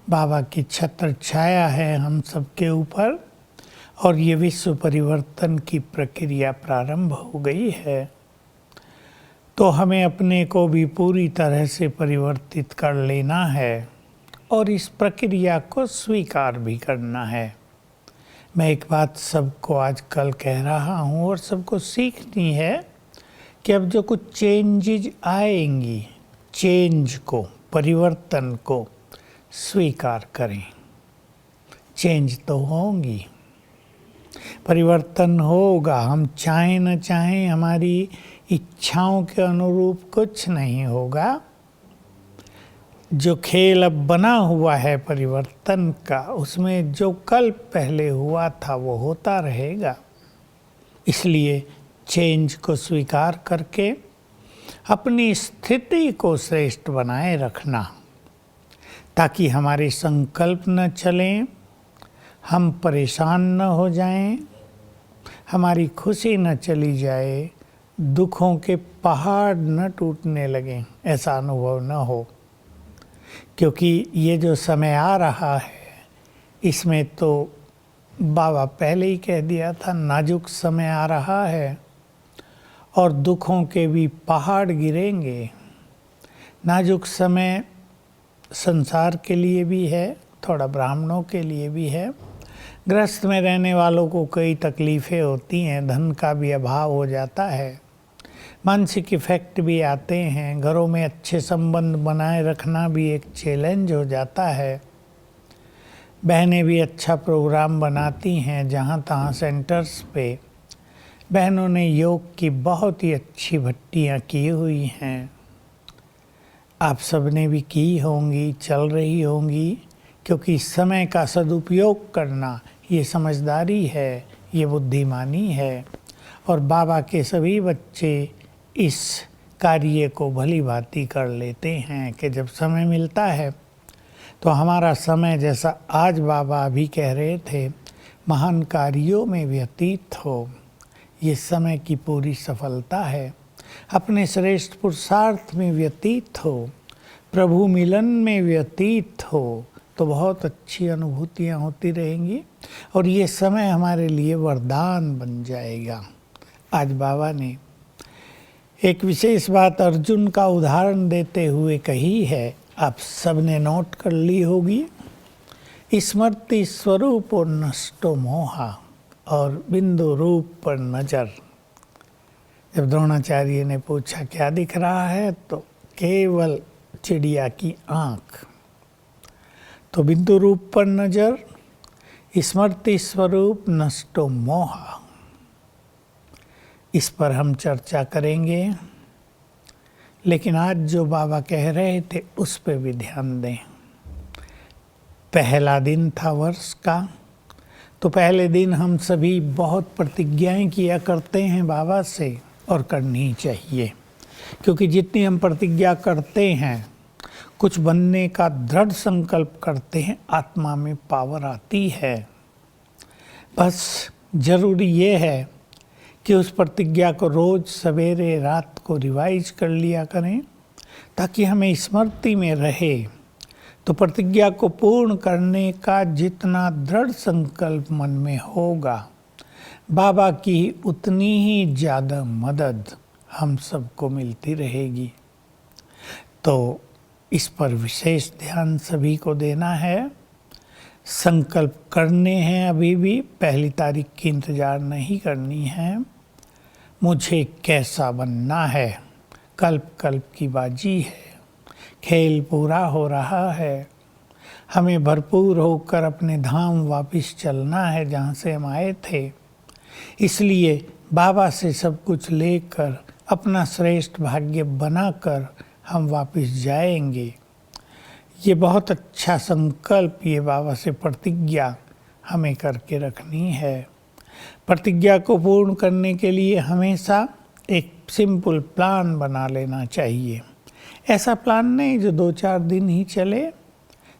बाबा की छत्र छाया है हम सबके ऊपर और ये विश्व परिवर्तन की प्रक्रिया प्रारंभ हो गई है। तो हमें अपने को भी पूरी तरह से परिवर्तित कर लेना है और इस प्रक्रिया को स्वीकार भी करना है। मैं एक बात सबको आजकल कह रहा हूँ और सबको सीखनी है कि अब जो कुछ चेंजेज आएंगी, चेंज को, परिवर्तन को स्वीकार करें। चेंज तो होंगी, परिवर्तन होगा, हम चाहें न चाहें हमारी इच्छाओं के अनुरूप कुछ नहीं होगा। जो खेल अब बना हुआ है परिवर्तन का, उसमें जो कल पहले हुआ था वो होता रहेगा। इसलिए चेंज को स्वीकार करके अपनी स्थिति को श्रेष्ठ बनाए रखना, ताकि हमारे संकल्प न चलें, हम परेशान न हो जाएं, हमारी खुशी न चली जाए, दुखों के पहाड़ न टूटने लगें, ऐसा अनुभव न हो। क्योंकि ये जो समय आ रहा है इसमें तो बाबा पहले ही कह दिया था, नाजुक समय आ रहा है और दुखों के भी पहाड़ गिरेंगे। नाजुक समय संसार के लिए भी है, थोड़ा ब्राह्मणों के लिए भी है। गृहस्थ में रहने वालों को कई तकलीफ़ें होती हैं, धन का भी अभाव हो जाता है, मानसिक इफ़ेक्ट भी आते हैं, घरों में अच्छे संबंध बनाए रखना भी एक चैलेंज हो जाता है। बहनें भी अच्छा प्रोग्राम बनाती हैं, जहाँ तहाँ सेंटर्स पे बहनों ने योग की बहुत ही अच्छी भट्टियाँ की हुई हैं। आप सब ने भी की होंगी, चल रही होंगी, क्योंकि समय का सदुपयोग करना ये समझदारी है, ये बुद्धिमानी है। और बाबा के सभी बच्चे इस कार्य को भली भांति कर लेते हैं कि जब समय मिलता है तो हमारा समय, जैसा आज बाबा अभी कह रहे थे, महान कार्यों में व्यतीत हो। ये समय की पूरी सफलता है, अपने श्रेष्ठ पुरुषार्थ में व्यतीत हो, प्रभु मिलन में व्यतीत हो, तो बहुत अच्छी अनुभूतियाँ होती रहेंगी और ये समय हमारे लिए वरदान बन जाएगा। आज बाबा ने एक विशेष बात अर्जुन का उदाहरण देते हुए कही है, आप सब ने नोट कर ली होगी। स्मृति स्वरूप और नष्टो मोहा और बिंदु रूप पर नजर। जब द्रोणाचार्य ने पूछा क्या दिख रहा है, तो केवल चिड़िया की आँख। तो बिंदु रूप पर नजर, स्मृति स्वरूप नष्टो मोहा, इस पर हम चर्चा करेंगे। लेकिन आज जो बाबा कह रहे थे उस पे भी ध्यान दें। पहला दिन था वर्ष का, तो पहले दिन हम सभी बहुत प्रतिज्ञाएं किया करते हैं बाबा से, और करनी चाहिए, क्योंकि जितनी हम प्रतिज्ञा करते हैं, कुछ बनने का दृढ़ संकल्प करते हैं, आत्मा में पावर आती है। बस जरूरी ये है कि उस प्रतिज्ञा को रोज़ सवेरे रात को रिवाइज कर लिया करें, ताकि हमें स्मृति में रहे। तो प्रतिज्ञा को पूर्ण करने का जितना दृढ़ संकल्प मन में होगा, बाबा की उतनी ही ज़्यादा मदद हम सबको मिलती रहेगी। तो इस पर विशेष ध्यान सभी को देना है। संकल्प करने हैं, अभी भी पहली तारीख की इंतज़ार नहीं करनी है। मुझे कैसा बनना है, कल्प कल्प की बाजी है, खेल पूरा हो रहा है। हमें भरपूर होकर अपने धाम वापस चलना है जहाँ से हम आए थे। इसलिए बाबा से सब कुछ लेकर अपना श्रेष्ठ भाग्य बनाकर हम वापस जाएंगे। ये बहुत अच्छा संकल्प, ये बाबा से प्रतिज्ञा हमें करके रखनी है। प्रतिज्ञा को पूर्ण करने के लिए हमेशा एक सिंपल प्लान बना लेना चाहिए। ऐसा प्लान नहीं जो 2-4 दिन ही चले,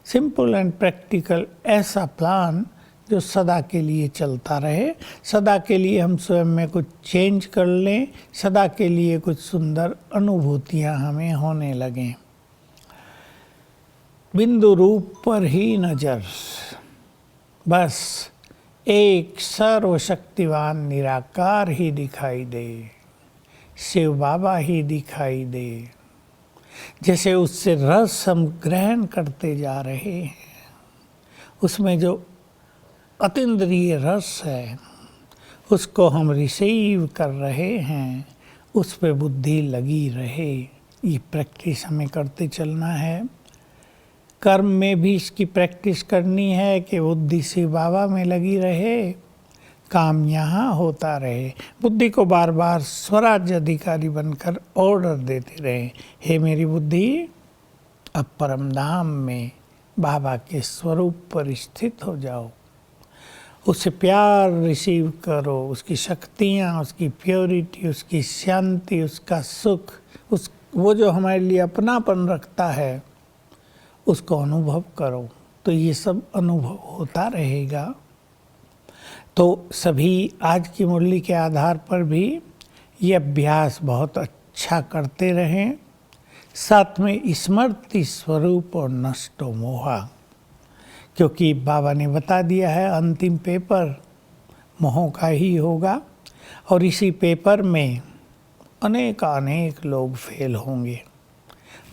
सिंपल एंड प्रैक्टिकल ऐसा प्लान जो सदा के लिए चलता रहे। सदा के लिए हम स्वयं में कुछ चेंज कर लें, सदा के लिए कुछ सुंदर अनुभूतियाँ हमें होने लगें। बिंदु रूप पर ही नजर, बस एक सर्वशक्तिवान निराकार ही दिखाई दे, शिव बाबा ही दिखाई दे। जैसे उससे रस हम ग्रहण करते जा रहे हैं, उसमें जो अतीन्द्रिय रस है उसको हम रिसीव कर रहे हैं, उस पे बुद्धि लगी रहे। ये प्रैक्टिस हमें करते चलना है। कर्म में भी इसकी प्रैक्टिस करनी है कि बुद्धि शिव बाबा में लगी रहे, काम यहाँ होता रहे। बुद्धि को बार बार स्वराज्य अधिकारी बनकर ऑर्डर देते रहे, हे मेरी बुद्धि अब परम धाम में बाबा के स्वरूप पर स्थित हो जाओ, उससे प्यार रिसीव करो, उसकी शक्तियाँ, उसकी प्योरिटी, उसकी शांति, उसका सुख, वो जो हमारे लिए अपनापन रखता है उसको अनुभव करो। तो ये सब अनुभव होता रहेगा। तो सभी आज की मुरली के आधार पर भी ये अभ्यास बहुत अच्छा करते रहें। साथ में स्मृति स्वरूप और नष्टो मोहा, क्योंकि बाबा ने बता दिया है अंतिम पेपर मोहों का ही होगा, और इसी पेपर में अनेक लोग फेल होंगे।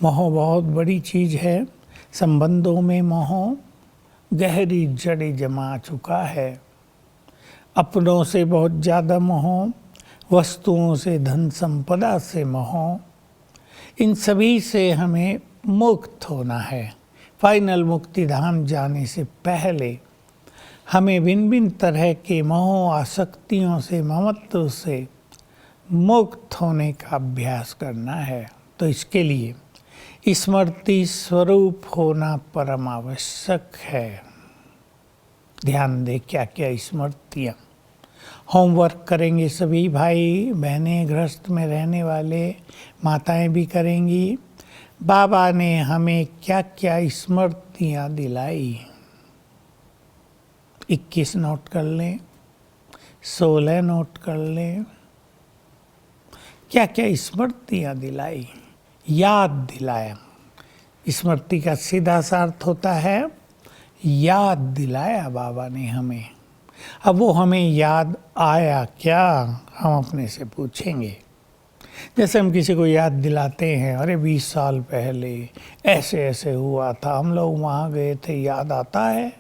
मोह बहुत बड़ी चीज़ है। संबंधों में मोह गहरी जड़ें जमा चुका है। अपनों से बहुत ज़्यादा मोह, वस्तुओं से, धन संपदा से मोह, इन सभी से हमें मुक्त होना है। फाइनल मुक्ति धाम जाने से पहले हमें भिन्न भिन्न तरह के मोह, आसक्तियों से, ममत्व से मुक्त होने का अभ्यास करना है। तो इसके लिए स्मृति स्वरूप होना परम आवश्यक है। ध्यान दे क्या क्या स्मृतियाँ। होमवर्क करेंगे सभी भाई बहनें, गृहस्थ में रहने वाले माताएं भी करेंगी। बाबा ने हमें क्या क्या स्मृतियाँ दिलाई, 21 नोट कर लें, 16 नोट कर लें। क्या क्या स्मृतियाँ दिलाई, याद दिलाया। स्मृति का सीधा सा अर्थ होता है याद दिलाया बाबा ने हमें। अब वो हमें याद आया क्या, हम अपने से पूछेंगे। जैसे हम किसी को याद दिलाते हैं, अरे 20 साल पहले ऐसे ऐसे हुआ था, हम लोग वहाँ गए थे, याद आता है?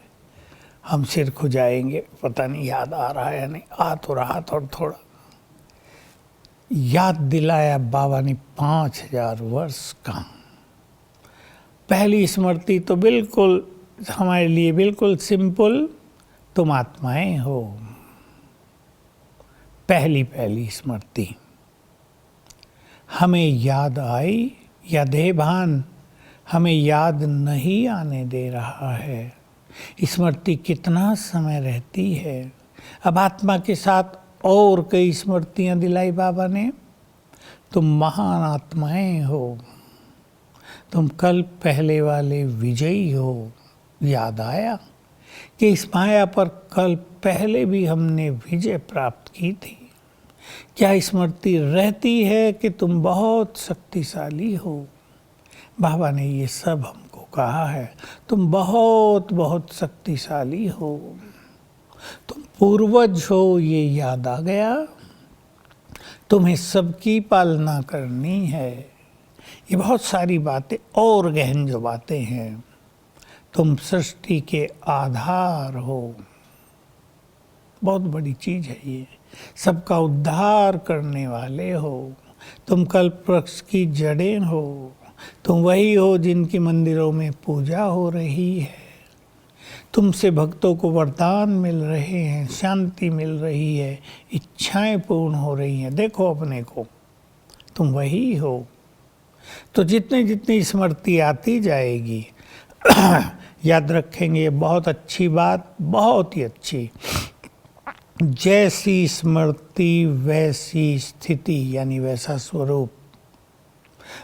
हम सिर खुजाएंगे, पता नहीं याद आ रहा है या नहीं। आ तो रहा थोड़ा थोड़ा। याद दिलाया बाबा ने 5000 वर्ष का। पहली स्मृति तो बिल्कुल हमारे लिए बिल्कुल सिंपल, तुम आत्माएं हो। पहली स्मृति हमें याद आई, या देहभान हमें याद नहीं आने दे रहा है। स्मृति कितना समय रहती है। अब आत्मा के साथ और कई स्मृतियाँ दिलाई बाबा ने। तुम महान आत्माएं हो, तुम कल पहले वाले विजयी हो। याद आया कि इस माया पर कल पहले भी हमने विजय प्राप्त की थी। क्या स्मृति रहती है कि तुम बहुत शक्तिशाली हो। बाबा ने ये सब हमको कहा है, तुम बहुत बहुत शक्तिशाली हो, तुम पूर्वज हो, ये याद आ गया। तुम्हें सबकी पालना करनी है। ये बहुत सारी बातें और गहन जो बातें हैं। तुम सृष्टि के आधार हो, बहुत बड़ी चीज़ है ये। सबका उद्धार करने वाले हो। तुम कल्प वृक्ष की जड़ें हो। तुम वही हो जिनकी मंदिरों में पूजा हो रही है। तुमसे भक्तों को वरदान मिल रहे हैं, शांति मिल रही है, इच्छाएं पूर्ण हो रही हैं। देखो अपने को, तुम वही हो। तो जितनी जितनी स्मृति आती जाएगी याद रखेंगे। बहुत अच्छी बात, बहुत ही अच्छी। जैसी स्मृति वैसी स्थिति, यानी वैसा स्वरूप।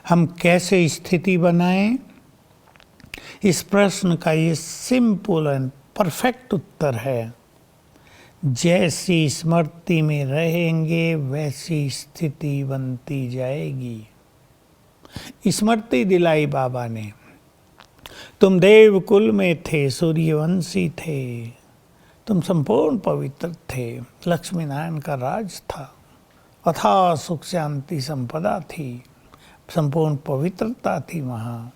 हम कैसे स्थिति बनाएं, इस प्रश्न का ये सिंपल एंड परफेक्ट उत्तर है, जैसी स्मृति में रहेंगे वैसी स्थिति बनती जाएगी। स्मृति दिलाई बाबा ने तुम देवकुल में थे, सूर्यवंशी थे, तुम संपूर्ण पवित्र थे, लक्ष्मी नारायण का राज था, अथाह सुख शांति संपदा थी, संपूर्ण पवित्रता थी वहाँ।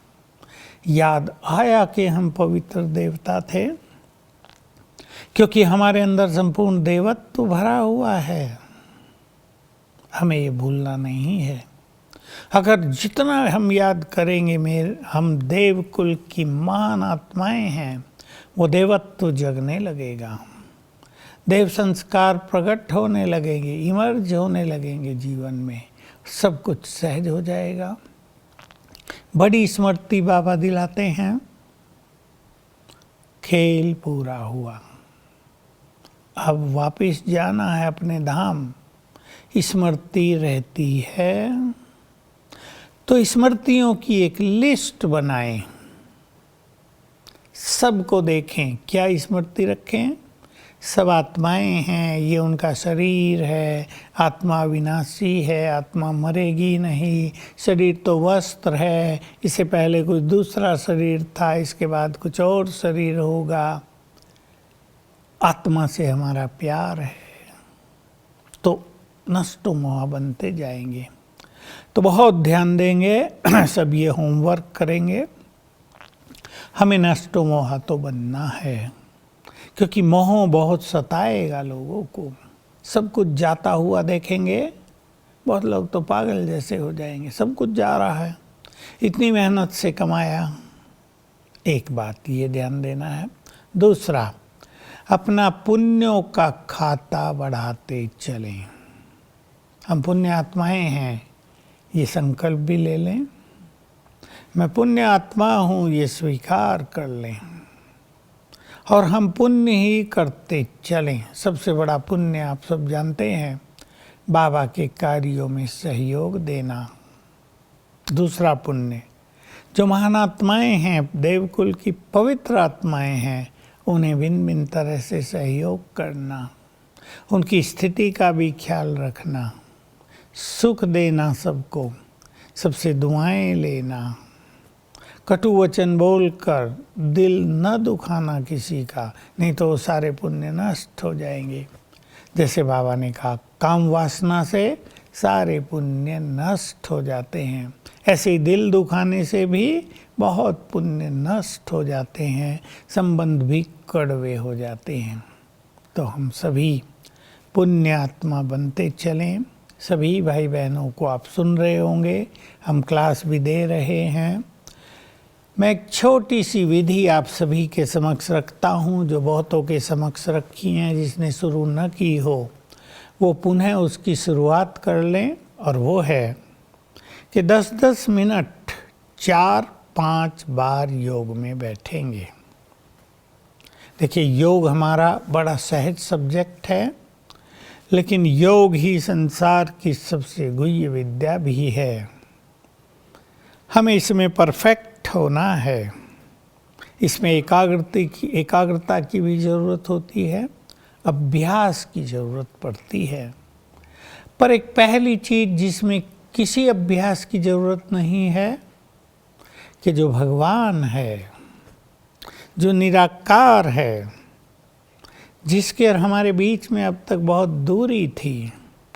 याद आया कि हम पवित्र देवता थे, क्योंकि हमारे अंदर संपूर्ण देवत्व भरा हुआ है। हमें ये भूलना नहीं है। अगर जितना हम याद करेंगे हम देवकुल की महान आत्माएं हैं, वो देवत्व जगने लगेगा, देव संस्कार प्रकट होने लगेंगे, इमर्ज होने लगेंगे जीवन में, सब कुछ सहज हो जाएगा। बड़ी स्मृति बाबा दिलाते हैं, खेल पूरा हुआ, अब वापिस जाना है अपने धाम। स्मृति रहती है तो स्मृतियों की एक लिस्ट बनाएं, सबको देखें, क्या स्मृति रखें। सब आत्माएं हैं, ये उनका शरीर है, आत्मा विनाशी है, आत्मा मरेगी नहीं, शरीर तो वस्त्र है, इससे पहले कुछ दूसरा शरीर था, इसके बाद कुछ और शरीर होगा। आत्मा से हमारा प्यार है तो नष्टो मोह बनते जाएंगे। तो बहुत ध्यान देंगे, सब ये होमवर्क करेंगे। हमें नष्टो मोह तो बनना है, क्योंकि मोह बहुत सताएगा लोगों को। सब कुछ जाता हुआ देखेंगे, बहुत लोग तो पागल जैसे हो जाएंगे, सब कुछ जा रहा है, इतनी मेहनत से कमाया। एक बात ये ध्यान देना है। दूसरा, अपना पुण्यों का खाता बढ़ाते चलें। हम पुण्य आत्माएं हैं, ये संकल्प भी ले लें, मैं पुण्य आत्मा हूँ, ये स्वीकार कर लें, और हम पुण्य ही करते चलें। सबसे बड़ा पुण्य आप सब जानते हैं, बाबा के कार्यों में सहयोग देना। दूसरा पुण्य, जो महान आत्माएं हैं, देवकुल की पवित्र आत्माएं हैं, उन्हें भिन्न भिन्न तरह से सहयोग करना, उनकी स्थिति का भी ख्याल रखना, सुख देना सबको, सबसे दुआएं लेना, कटु वचन बोलकर दिल न दुखाना किसी का, नहीं तो सारे पुण्य नष्ट हो जाएंगे। जैसे बाबा ने कहा, काम वासना से सारे पुण्य नष्ट हो जाते हैं, ऐसे ही दिल दुखाने से भी बहुत पुण्य नष्ट हो जाते हैं, संबंध भी कड़वे हो जाते हैं। तो हम सभी पुण्य आत्मा बनते चलें। सभी भाई बहनों को आप सुन रहे होंगे, हम क्लास भी दे रहे हैं। मैं एक छोटी सी विधि आप सभी के समक्ष रखता हूँ, जो बहुतों के समक्ष रखी हैं, जिसने शुरू न की हो वो पुनः उसकी शुरुआत कर लें। और वो है कि 10-10 मिनट 4-5 बार योग में बैठेंगे। देखिए, योग हमारा बड़ा सहज सब्जेक्ट है, लेकिन योग ही संसार की सबसे गुह्य विद्या भी है। हमें इसमें परफेक्ट होना है, इसमें एकाग्रता की भी ज़रूरत होती है, अभ्यास की ज़रूरत पड़ती है। पर एक पहली चीज़ जिसमें किसी अभ्यास की ज़रूरत नहीं है, कि जो भगवान है, जो निराकार है, जिसके और हमारे बीच में अब तक बहुत दूरी थी,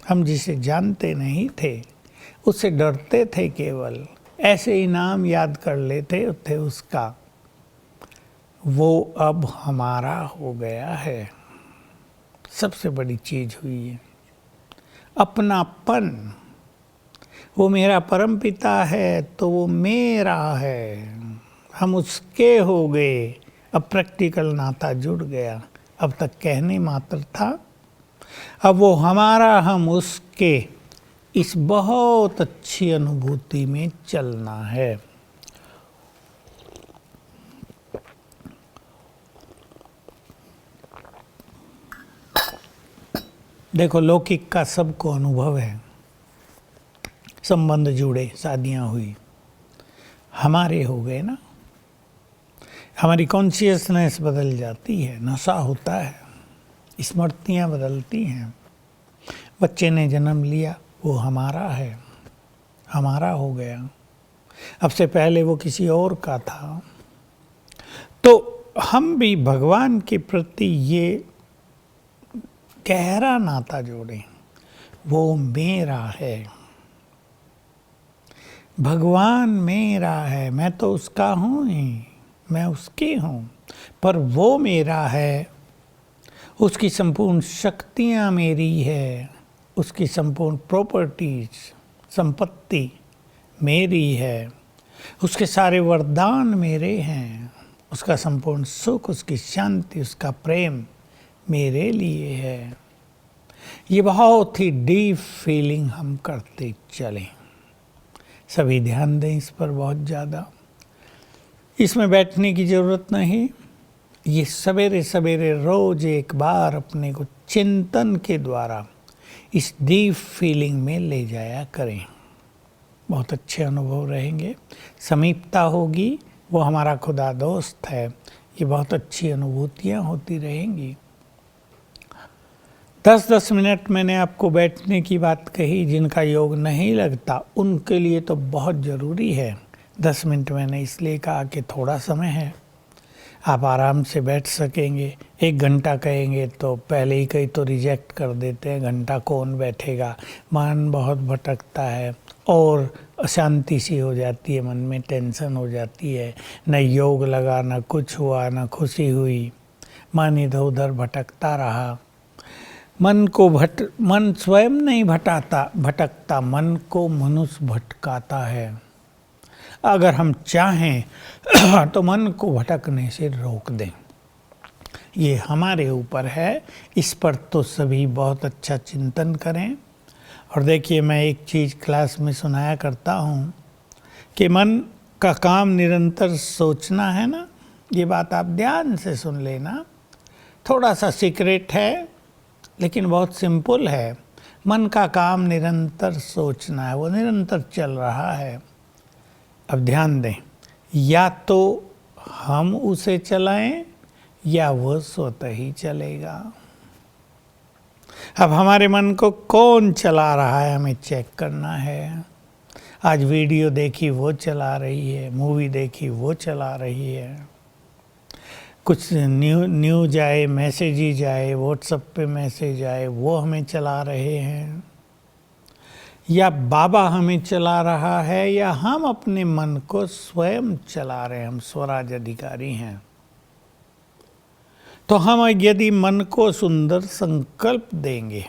हम जिसे जानते नहीं थे, उससे डरते थे, केवल ऐसे ही नाम याद कर लेते थे उसका, वो अब हमारा हो गया है। सबसे बड़ी चीज़ हुई है अपनापन। वो मेरा परम पिता है तो वो मेरा है, हम उसके हो गए। अब प्रैक्टिकल नाता जुड़ गया, अब तक कहने मात्र था, अब वो हमारा, हम उसके। इस बहुत अच्छी अनुभूति में चलना है। देखो, लौकिक का सबको अनुभव है, संबंध जुड़े, शादियां हुई, हमारे हो गए ना, हमारी कॉन्शियसनेस बदल जाती है, नशा होता है, स्मृतियाँ बदलती हैं। बच्चे ने जन्म लिया, वो हमारा है, हमारा हो गया। अब से पहले वो किसी और का था, तो हम भी भगवान के प्रति ये गहरा नाता जोड़ें, वो मेरा है, भगवान मेरा है, मैं तो उसका हूँ ही, मैं उसकी हूँ, पर वो मेरा है, उसकी संपूर्ण शक्तियाँ मेरी है, उसकी संपूर्ण प्रॉपर्टीज संपत्ति मेरी है, उसके सारे वरदान मेरे हैं, उसका संपूर्ण सुख, उसकी शांति, उसका प्रेम मेरे लिए है। ये बहुत ही डीप फीलिंग हम करते चलें। सभी ध्यान दें इस पर बहुत ज़्यादा। इसमें बैठने की ज़रूरत नहीं, ये सवेरे सवेरे रोज एक बार अपने को चिंतन के द्वारा इस डीप फीलिंग में ले जाया करें। बहुत अच्छे अनुभव रहेंगे, समीपता होगी, वो हमारा खुदा दोस्त है, ये बहुत अच्छी अनुभूतियाँ होती रहेंगी। 10-10 मिनट मैंने आपको बैठने की बात कही, जिनका योग नहीं लगता उनके लिए तो बहुत ज़रूरी है। 10 मिनट मैंने इसलिए कहा कि थोड़ा समय है, आप आराम से बैठ सकेंगे। 1 घंटा कहेंगे तो पहले ही कई तो रिजेक्ट कर देते हैं, घंटा कौन बैठेगा, मन बहुत भटकता है और अशांति सी हो जाती है, मन में टेंशन हो जाती है, न योग लगा, न कुछ हुआ, न खुशी हुई, मन इधर उधर भटकता रहा। मन स्वयं नहीं भटकता, मन को मनुष्य भटकाता है। अगर हम चाहें तो मन को भटकने से रोक दें, ये हमारे ऊपर है। इस पर तो सभी बहुत अच्छा चिंतन करें। और देखिए, मैं एक चीज़ क्लास में सुनाया करता हूँ कि मन का काम निरंतर सोचना है ना, ये बात आप ध्यान से सुन लेना। थोड़ा सा सीक्रेट है लेकिन बहुत सिंपल है। मन का काम निरंतर सोचना है, वो निरंतर चल रहा है। अब ध्यान दें, या तो हम उसे चलाएं या वो स्वतः ही चलेगा। अब हमारे मन को कौन चला रहा है, हमें चेक करना है। आज वीडियो देखी वो चला रही है, मूवी देखी वो चला रही है, कुछ न्यूज आए, मैसेज आए, व्हाट्सएप पे मैसेज आए, वो हमें चला रहे हैं, या बाबा हमें चला रहा है, या हम अपने मन को स्वयं चला रहे हैं। हम स्वराज अधिकारी हैं। तो हम यदि मन को सुंदर संकल्प देंगे,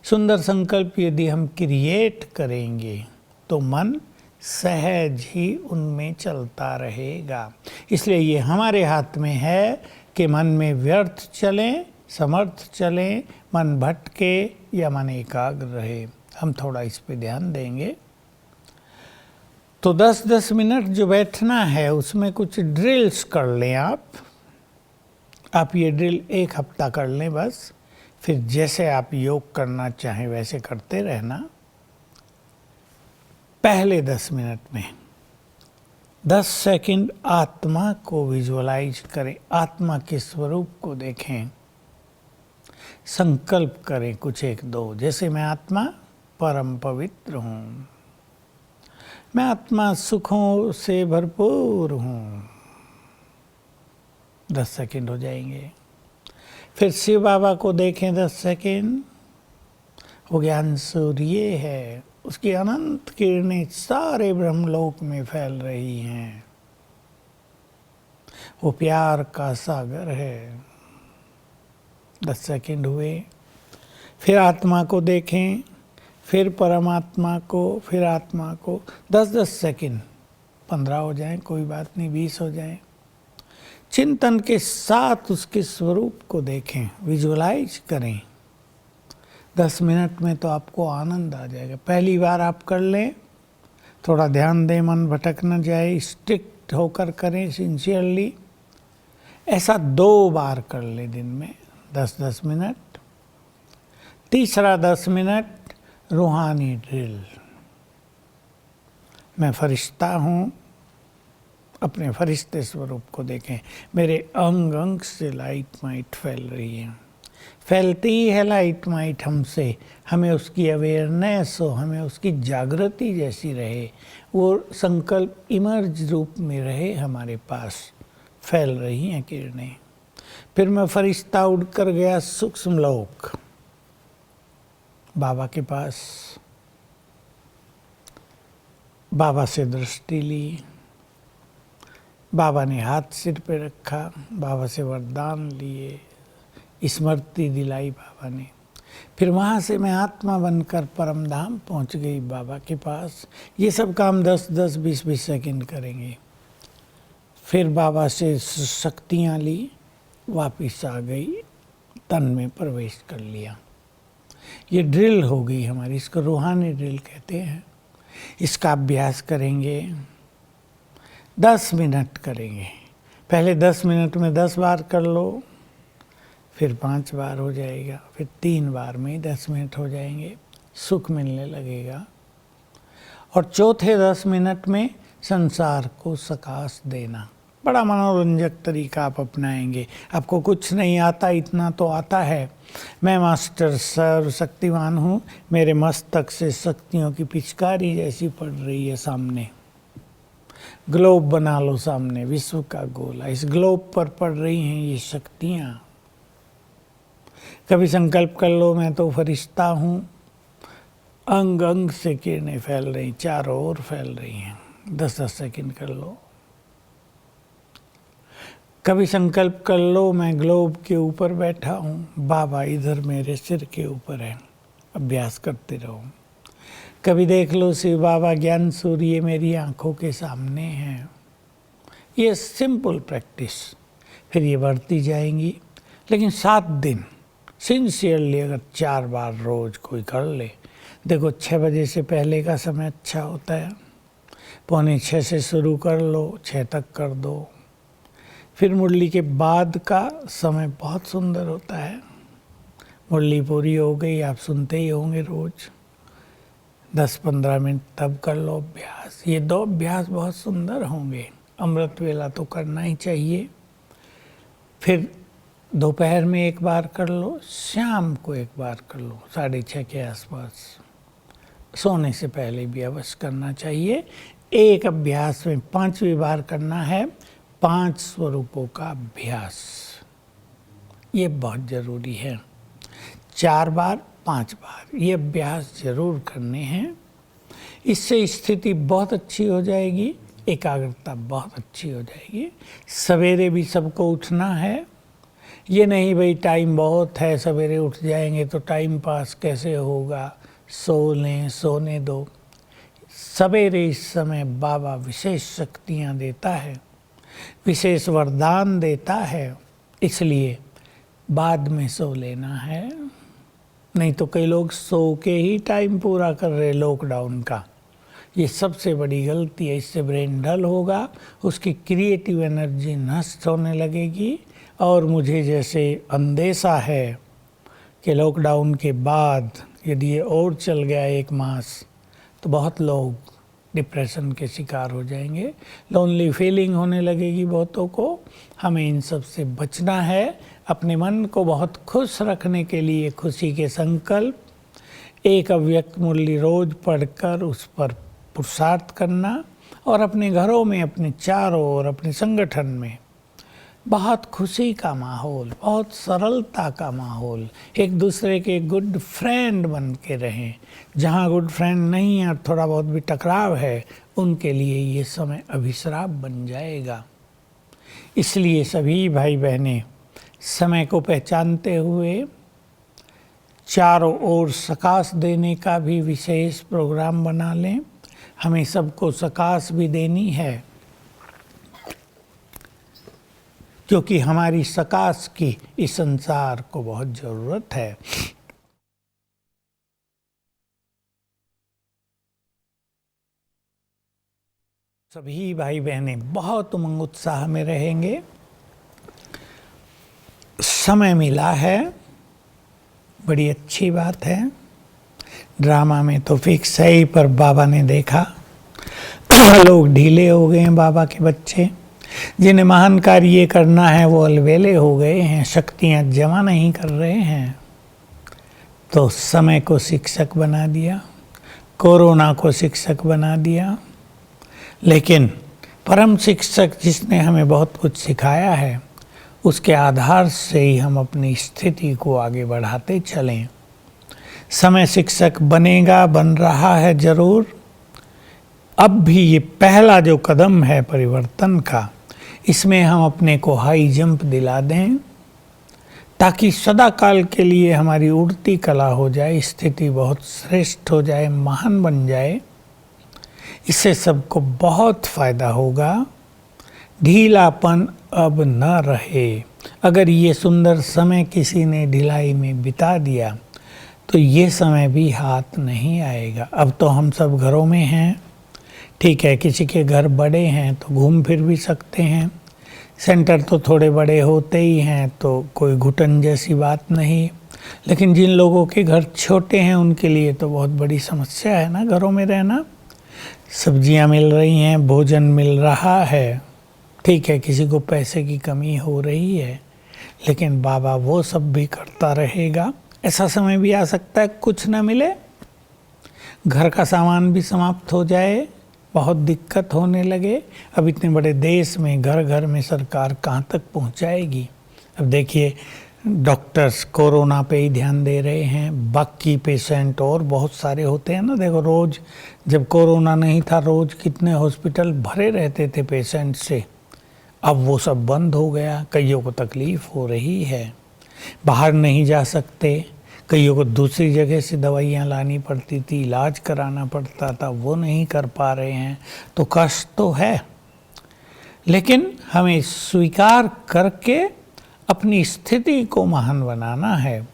सुंदर संकल्प यदि हम क्रिएट करेंगे, तो मन सहज ही उनमें चलता रहेगा। इसलिए ये हमारे हाथ में है कि मन में व्यर्थ चलें, समर्थ चलें, मन भटके या मन एकाग्र रहे। हम थोड़ा इस पे ध्यान देंगे। तो 10-10 मिनट जो बैठना है उसमें कुछ ड्रिल्स कर लें आप ये ड्रिल 1 हफ्ता कर लें बस। फिर जैसे आप योग करना चाहें वैसे करते रहना। पहले 10 मिनट में 10 सेकंड आत्मा को विजुअलाइज करें, आत्मा के स्वरूप को देखें, संकल्प करें कुछ 1-2। जैसे मैं आत्मा परम पवित्र हूँ, मैं आत्मा सुखों से भरपूर हूँ। 10 सेकंड हो जाएंगे। फिर शिव बाबा को देखें 10 सेकंड। वो ज्ञान सूर्य है, उसकी अनंत किरणें सारे ब्रह्मलोक में फैल रही हैं। वो प्यार का सागर है। 10 सेकंड हुए। फिर आत्मा को देखें, फिर परमात्मा को, फिर आत्मा को। 10-10 सेकंड, 15 हो जाएं, कोई बात नहीं, 20 हो जाएं। चिंतन के साथ उसके स्वरूप को देखें, विजुअलाइज करें। 10 मिनट में तो आपको आनंद आ जाएगा। पहली बार आप कर लें, थोड़ा ध्यान दें, मन भटक न जाए, स्ट्रिक्ट होकर करें, सिंसियरली। ऐसा 2 बार कर लें दिन में, 10-10 मिनट। तीसरा 10 मिनट रूहानी ड्रिल। मैं फरिश्ता हूँ, अपने फरिश्ते स्वरूप को देखें। मेरे अंग अंग से लाइट माइट फैल रही है, फैलती ही है लाइट माइट हमसे। हमें उसकी अवेयरनेस हो, हमें उसकी जागृति जैसी रहे, वो संकल्प इमर्ज रूप में रहे हमारे पास। फैल रही हैं किरणें। फिर मैं फरिश्ता उड़कर गया सूक्ष्म लोक बाबा के पास। बाबा से दृष्टि ली, बाबा ने हाथ सिर पे रखा, बाबा से वरदान लिए, स्मृति दिलाई बाबा ने। फिर वहाँ से मैं आत्मा बनकर परम धाम पहुँच गई बाबा के पास। ये सब काम 10-10, 20-20 सेकंड करेंगे। फिर बाबा से शक्तियाँ ली, वापिस आ गई, तन में प्रवेश कर लिया। ये ड्रिल हो गई हमारी, इसको रूहानी ड्रिल कहते हैं। इसका अभ्यास करेंगे, 10 मिनट करेंगे। पहले 10 मिनट में 10 बार कर लो, फिर 5 बार हो जाएगा, फिर 3 बार में 10 मिनट हो जाएंगे, सुख मिलने लगेगा। और चौथे 10 मिनट में संसार को सकाश देना। बड़ा मनोरंजक तरीका आप अपनाएंगे। आपको कुछ नहीं आता, इतना तो आता है, मैं मास्टर सर्व शक्तिमान हूँ, मेरे मस्तक से शक्तियों की पिचकारी जैसी पड़ रही है सामने। ग्लोब बना लो सामने, विश्व का गोला, इस ग्लोब पर पड़ रही हैं ये शक्तियाँ। कभी संकल्प कर लो, मैं तो फरिश्ता हूँ, अंग अंग से किरणें फैल रही, चारों ओर फैल रही हैं। 10-10 सेकंड कर लो। कभी संकल्प कर लो, मैं ग्लोब के ऊपर बैठा हूँ, बाबा इधर मेरे सिर के ऊपर है। अभ्यास करते रहो। कभी देख लो शिव बाबा ज्ञान सूर्य मेरी आंखों के सामने हैं। ये सिंपल प्रैक्टिस, फिर ये बढ़ती जाएंगी। लेकिन 7 दिन सिंसियरली अगर 4 बार रोज कोई कर ले, देखो 6 बजे से पहले का समय अच्छा होता है, 5:45 से शुरू कर लो, 6 तक कर दो। फिर मुरली के बाद का समय बहुत सुंदर होता है। मुरली पूरी हो गई, आप सुनते ही होंगे रोज 10-15 मिनट तब कर लो अभ्यास। ये 2 अभ्यास बहुत सुंदर होंगे। अमृत वेला तो करना ही चाहिए। फिर दोपहर में 1 बार कर लो, शाम को 1 बार कर लो, 6:30 के आसपास। सोने से पहले भी अवश्य करना चाहिए। एक अभ्यास में 5वीं बार करना है 5 स्वरूपों का अभ्यास। ये बहुत ज़रूरी है। 4 बार 5 बार ये अभ्यास जरूर करने हैं। इससे स्थिति बहुत अच्छी हो जाएगी, एकाग्रता बहुत अच्छी हो जाएगी। सवेरे भी सबको उठना है। ये नहीं भाई टाइम बहुत है, सवेरे उठ जाएंगे तो टाइम पास कैसे होगा, सो लें, सोने दो। सवेरे इस समय बाबा विशेष शक्तियाँ देता है, विशेष वरदान देता है, इसलिए बाद में सो लेना है। नहीं तो कई लोग सो के ही टाइम पूरा कर रहे लॉकडाउन का। ये सबसे बड़ी गलती है। इससे ब्रेन डल होगा, उसकी क्रिएटिव एनर्जी नष्ट होने लगेगी। और मुझे जैसे अंदेशा है कि लॉकडाउन के बाद यदि ये और चल गया 1 मास तो बहुत लोग डिप्रेशन के शिकार हो जाएंगे, लोनली फीलिंग होने लगेगी बहुतों को। हमें इन सब से बचना है। अपने मन को बहुत खुश रखने के लिए खुशी के संकल्प, एक अव्यक्त मुरली रोज पढ़कर उस पर पुरुषार्थ करना, और अपने घरों में, अपने चारों ओर, अपने संगठन में बहुत खुशी का माहौल, बहुत सरलता का माहौल, एक दूसरे के गुड फ्रेंड बन के रहें। जहाँ गुड फ्रेंड नहीं है और थोड़ा बहुत भी टकराव है, उनके लिए ये समय अभिश्राप बन जाएगा। इसलिए सभी भाई बहनें समय को पहचानते हुए चारों ओर सकाश देने का भी विशेष प्रोग्राम बना लें। हमें सबको सकाश भी देनी है, क्योंकि हमारी सकाश की इस संसार को बहुत ज़रूरत है। सभी भाई बहनें बहुत उमंग उत्साह में रहेंगे। समय मिला है, बड़ी अच्छी बात है। ड्रामा में तो फिक्स है ही, पर बाबा ने देखा लोग ढीले हो गए हैं। बाबा के बच्चे जिन्हें महान कार्य करना है वो अलवेले हो गए हैं, शक्तियाँ जमा नहीं कर रहे हैं। तो समय को शिक्षक बना दिया, कोरोना को शिक्षक बना दिया। लेकिन परम शिक्षक जिसने हमें बहुत कुछ सिखाया है, उसके आधार से ही हम अपनी स्थिति को आगे बढ़ाते चलें। समय शिक्षक बनेगा, बन रहा है जरूर। अब भी ये पहला जो कदम है परिवर्तन का, इसमें हम अपने को हाई जंप दिला दें, ताकि सदा काल के लिए हमारी उड़ती कला हो जाए, स्थिति बहुत श्रेष्ठ हो जाए, महान बन जाए। इससे सबको बहुत फायदा होगा। ढीलापन अब न रहे। अगर ये सुंदर समय किसी ने ढिलाई में बिता दिया तो ये समय भी हाथ नहीं आएगा। अब तो हम सब घरों में हैं, ठीक है, किसी के घर बड़े हैं तो घूम फिर भी सकते हैं, सेंटर तो थोड़े बड़े होते ही हैं तो कोई घुटन जैसी बात नहीं। लेकिन जिन लोगों के घर छोटे हैं उनके लिए तो बहुत बड़ी समस्या है ना घरों में रहना। सब्जियां मिल रही हैं, भोजन मिल रहा है, ठीक है, किसी को पैसे की कमी हो रही है, लेकिन बाबा वो सब भी करता रहेगा। ऐसा समय भी आ सकता है कुछ ना मिले, घर का सामान भी समाप्त हो जाए, बहुत दिक्कत होने लगे। अब इतने बड़े देश में घर घर में सरकार कहाँ तक पहुँचाएगी। अब देखिए डॉक्टर्स कोरोना पे ही ध्यान दे रहे हैं, बाकी पेशेंट और बहुत सारे होते हैं ना। देखो रोज़ जब कोरोना नहीं था, रोज़ कितने हॉस्पिटल भरे रहते थे पेशेंट से। अब वो सब बंद हो गया, कईयों को तकलीफ़ हो रही है, बाहर नहीं जा सकते, कईयों को दूसरी जगह से दवाइयाँ लानी पड़ती थी, इलाज कराना पड़ता था, वो नहीं कर पा रहे हैं, तो कष्ट तो है। लेकिन हमें स्वीकार करके अपनी स्थिति को महान बनाना है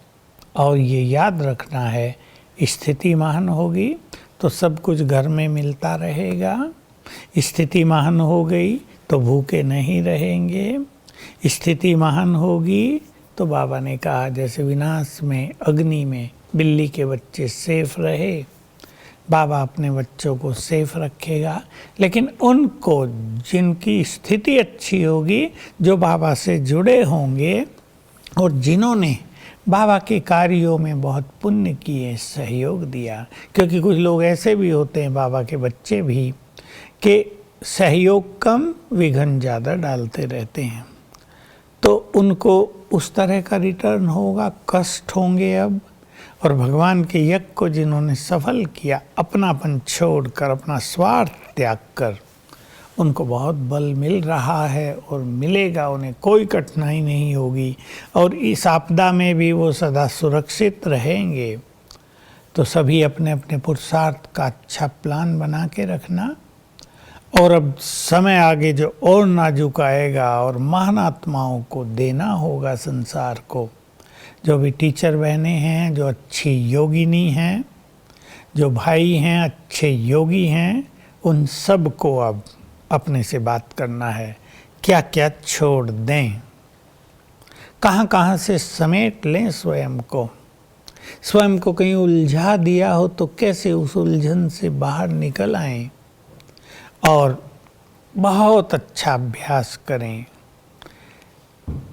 और ये याद रखना है, स्थिति महान होगी तो सब कुछ घर में मिलता रहेगा। स्थिति महान हो गई तो भूखे नहीं रहेंगे। स्थिति महान होगी तो बाबा ने कहा जैसे विनाश में, अग्नि में बिल्ली के बच्चे सेफ रहे, बाबा अपने बच्चों को सेफ रखेगा। लेकिन उनको जिनकी स्थिति अच्छी होगी, जो बाबा से जुड़े होंगे और जिन्होंने बाबा के कार्यों में बहुत पुण्य किए, सहयोग दिया, क्योंकि कुछ लोग ऐसे भी होते हैं बाबा के बच्चे भी कि सहयोग कम विघ्न ज़्यादा डालते रहते हैं, तो उनको उस तरह का रिटर्न होगा, कष्ट होंगे अब। और भगवान के यज्ञ को जिन्होंने सफल किया, अपनापन छोड़कर, अपना स्वार्थ त्याग कर, उनको बहुत बल मिल रहा है और मिलेगा, उन्हें कोई कठिनाई नहीं होगी और इस आपदा में भी वो सदा सुरक्षित रहेंगे। तो सभी अपने अपने पुरुषार्थ का अच्छा प्लान बना के रखना। और अब समय आगे जो और नाजुक आएगा और महान आत्माओं को देना होगा संसार को। जो भी टीचर बहनें हैं, जो अच्छी योगिनी हैं, जो भाई हैं अच्छे योगी हैं, उन सब को अब अपने से बात करना है, क्या क्या छोड़ दें, कहाँ कहाँ से समेट लें स्वयं को। स्वयं को कहीं उलझा दिया हो तो कैसे उस उलझन से बाहर निकल आएं और बहुत अच्छा अभ्यास करें,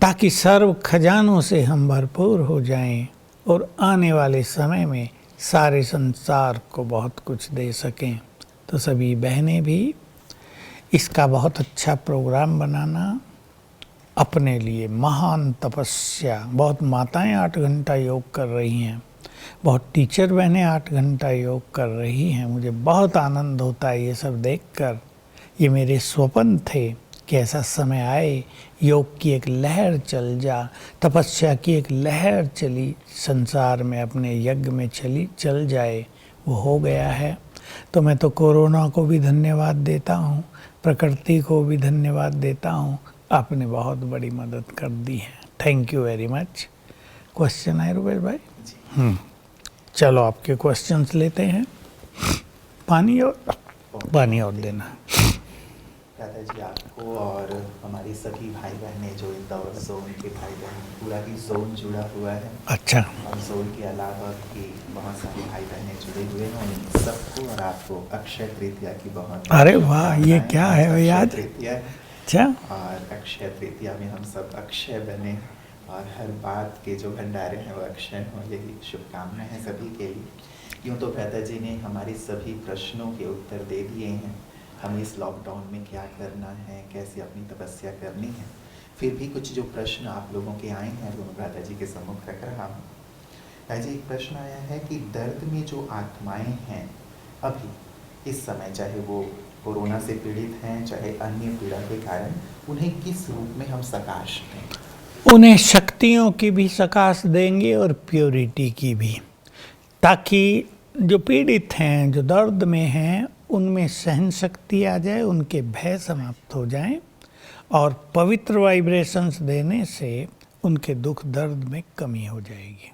ताकि सर्व खजानों से हम भरपूर हो जाएं और आने वाले समय में सारे संसार को बहुत कुछ दे सकें। तो सभी बहनें भी इसका बहुत अच्छा प्रोग्राम बनाना, अपने लिए महान तपस्या। बहुत माताएं 8 घंटा योग कर रही हैं, बहुत टीचर बहनें 8 घंटा योग कर रही हैं। मुझे बहुत आनंद होता है ये सब देखकर। ये मेरे स्वप्न थे कि ऐसा समय आए, योग की एक लहर चल जा, तपस्या की एक लहर चली संसार में, अपने यज्ञ में चल जाए। वो हो गया है। तो मैं तो कोरोना को भी धन्यवाद देता हूँ, प्रकृति को भी धन्यवाद देता हूँ। आपने बहुत बड़ी मदद कर दी है। Thank you very much. Question है रुपेश भाई? चलो आपके क्वेश्चंस लेते हैं। पानी और देना। दादा जी आपको और हमारी सभी भाई बहनें जो इंदौर जोन के भाई बहन, पूरा ही जोन जुड़ा हुआ है। अच्छा। और जोन के अलावा भी बहुत सारे भाई बहनें जुड़े हुए हैं। उन सबको और आपको अक्षय तृतीया की बहुत। अरे वाह, ये क्या है भाई आज? तृतीया। अच्छा। और अक्षय तृतीया में हम सब अक्षय बने और हर बात के जो भंडारे हैं वो अक्षय हों, यही शुभकामनाएं हैं सभी के लिए। यूँ तो भ्राता जी ने हमारी सभी प्रश्नों के उत्तर दे दिए हैं। हमें इस लॉकडाउन में क्या करना है, कैसे अपनी तपस्या करनी है। फिर भी कुछ जो प्रश्न आप लोगों के आए हैं वो मैं भ्राता जी के सम्मुख रख रहा हूँ। आज एक प्रश्न आया है कि दर्द में जो आत्माएं हैं अभी इस समय, चाहे वो कोरोना से पीड़ित हैं चाहे अन्य पीड़ा के कारण, उन्हें किस रूप में हम सकाश दें? उन्हें शक्तियों की भी सकाश देंगे और प्योरिटी की भी, ताकि जो पीड़ित हैं, जो दर्द में हैं, उनमें सहन शक्ति आ जाए, उनके भय समाप्त हो जाएं और पवित्र वाइब्रेशंस देने से उनके दुख दर्द में कमी हो जाएगी।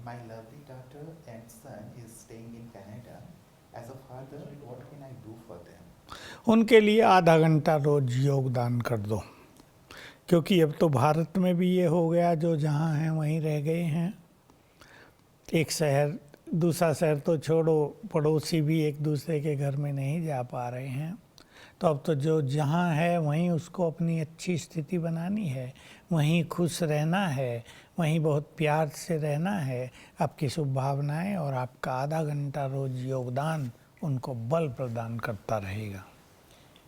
My lovely daughter and son is staying in Canada. As a father, what can I do for them? उनके लिए आधा घंटा रोज योगदान कर दो, क्योंकि अब तो भारत में भी ये हो गया, जो जहाँ हैं वहीं रह गए हैं। एक शहर दूसरा शहर तो छोड़ो, पड़ोसी भी एक दूसरे के घर में नहीं जा पा रहे हैं। तो अब तो जो जहाँ है वहीं उसको अपनी अच्छी स्थिति बनानी है, वहीं खुश रहना है, वहीं बहुत प्यार से रहना है। आपकी शुभ भावनाएं और आपका आधा घंटा रोज योगदान उनको बल प्रदान करता रहेगा।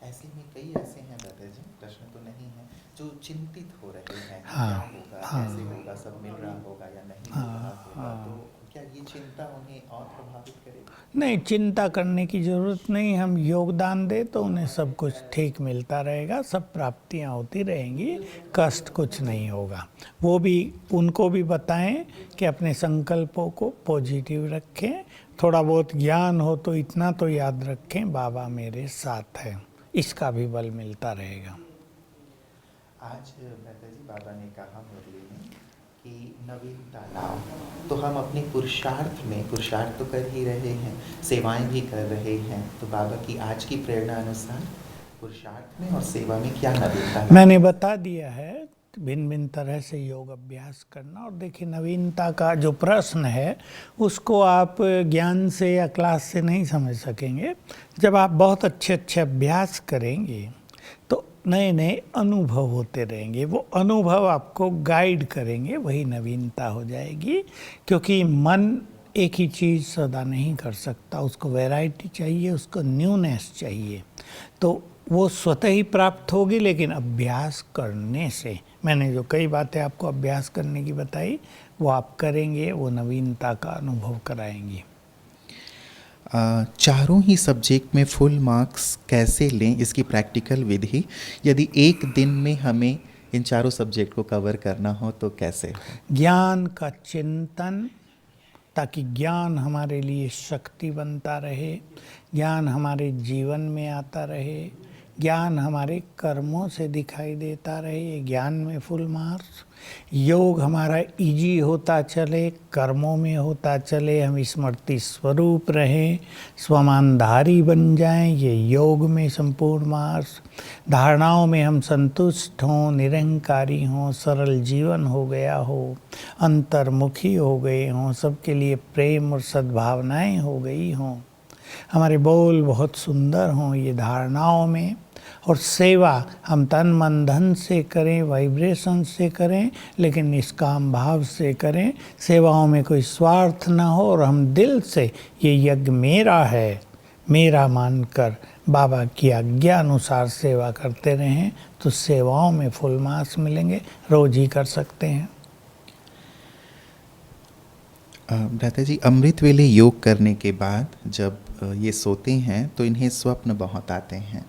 ऐसे में कई ऐसे हैं दादाजी, प्रश्न तो नहीं है, जो चिंतित हो रहे हैं, हाँ, क्या होगा, हाँ, कैसे होगा, सब मिल रहा होगा या नहीं मिल रहा होगा, तो क्या ये चिंता उन्हें और प्रभावित करेगी? नहीं, चिंता करने की ज़रूरत नहीं। हम योगदान दें तो उन्हें सब कुछ ठीक मिलता रहेगा, सब प्राप्तियां होती रहेंगी, कष्ट कुछ नहीं होगा। वो भी, उनको भी बताएं कि अपने संकल्पों को पॉजिटिव रखें। थोड़ा बहुत ज्ञान हो तो इतना तो याद रखें, बाबा मेरे साथ है, इसका भी बल मिलता रहेगा। आज भ्राता जी बाबा ने कहा मुरली में कि नवीनता लाओ, तो हम अपने पुरुषार्थ तो कर ही रहे हैं, सेवाएं भी कर रहे हैं। तो बाबा की आज की प्रेरणा अनुसार पुरुषार्थ में और सेवा में क्या नवीनता? मैंने बता दिया है, भिन्न भिन्न तरह से योग अभ्यास करना। और देखिए, नवीनता का जो प्रश्न है उसको आप ज्ञान से या क्लास से नहीं समझ सकेंगे। जब आप बहुत अच्छे अच्छे अभ्यास करेंगे तो नए नए अनुभव होते रहेंगे, वो अनुभव आपको गाइड करेंगे, वही नवीनता हो जाएगी। क्योंकि मन एक ही चीज़ सदा नहीं कर सकता, उसको वैरायटी चाहिए, उसको न्यूनेस चाहिए। तो वो स्वतः ही प्राप्त होगी, लेकिन अभ्यास करने से। मैंने जो कई बातें आपको अभ्यास करने की बताई, वो आप करेंगे, वो नवीनता का अनुभव कराएंगी। चारों ही सब्जेक्ट में फुल मार्क्स कैसे लें, इसकी प्रैक्टिकल विधि, यदि एक दिन में हमें इन चारों सब्जेक्ट को कवर करना हो तो कैसे? ज्ञान का चिंतन, ताकि ज्ञान हमारे लिए शक्ति बनता रहे, ज्ञान हमारे जीवन में आता रहे, ज्ञान हमारे कर्मों से दिखाई देता रहे, ज्ञान में फुल मार्क्स। योग हमारा इजी होता चले, कर्मों में होता चले, हम स्मृति स्वरूप रहें, स्वमानधारी बन जाएं, ये योग में संपूर्ण मार्क्स। धारणाओं में हम संतुष्ट हों, निरंकारी हों, सरल जीवन हो गया हो, अंतर्मुखी हो गए हों, सबके लिए प्रेम और सद्भावनाएं हो गई हों, हमारे बोल बहुत सुंदर हों ये धारणाओं में। और सेवा हम तन मन धन से करें, वाइब्रेशन से करें, लेकिन निष्काम भाव से करें। सेवाओं में कोई स्वार्थ ना हो और हम दिल से ये यज्ञ मेरा है, मेरा मानकर बाबा की आज्ञा अनुसार सेवा करते रहें, तो सेवाओं में फुल मार्क्स मिलेंगे। रोज ही कर सकते हैं। भ्राता जी, अमृत वेले योग करने के बाद जब ये सोते हैं तो इन्हें स्वप्न बहुत आते हैं।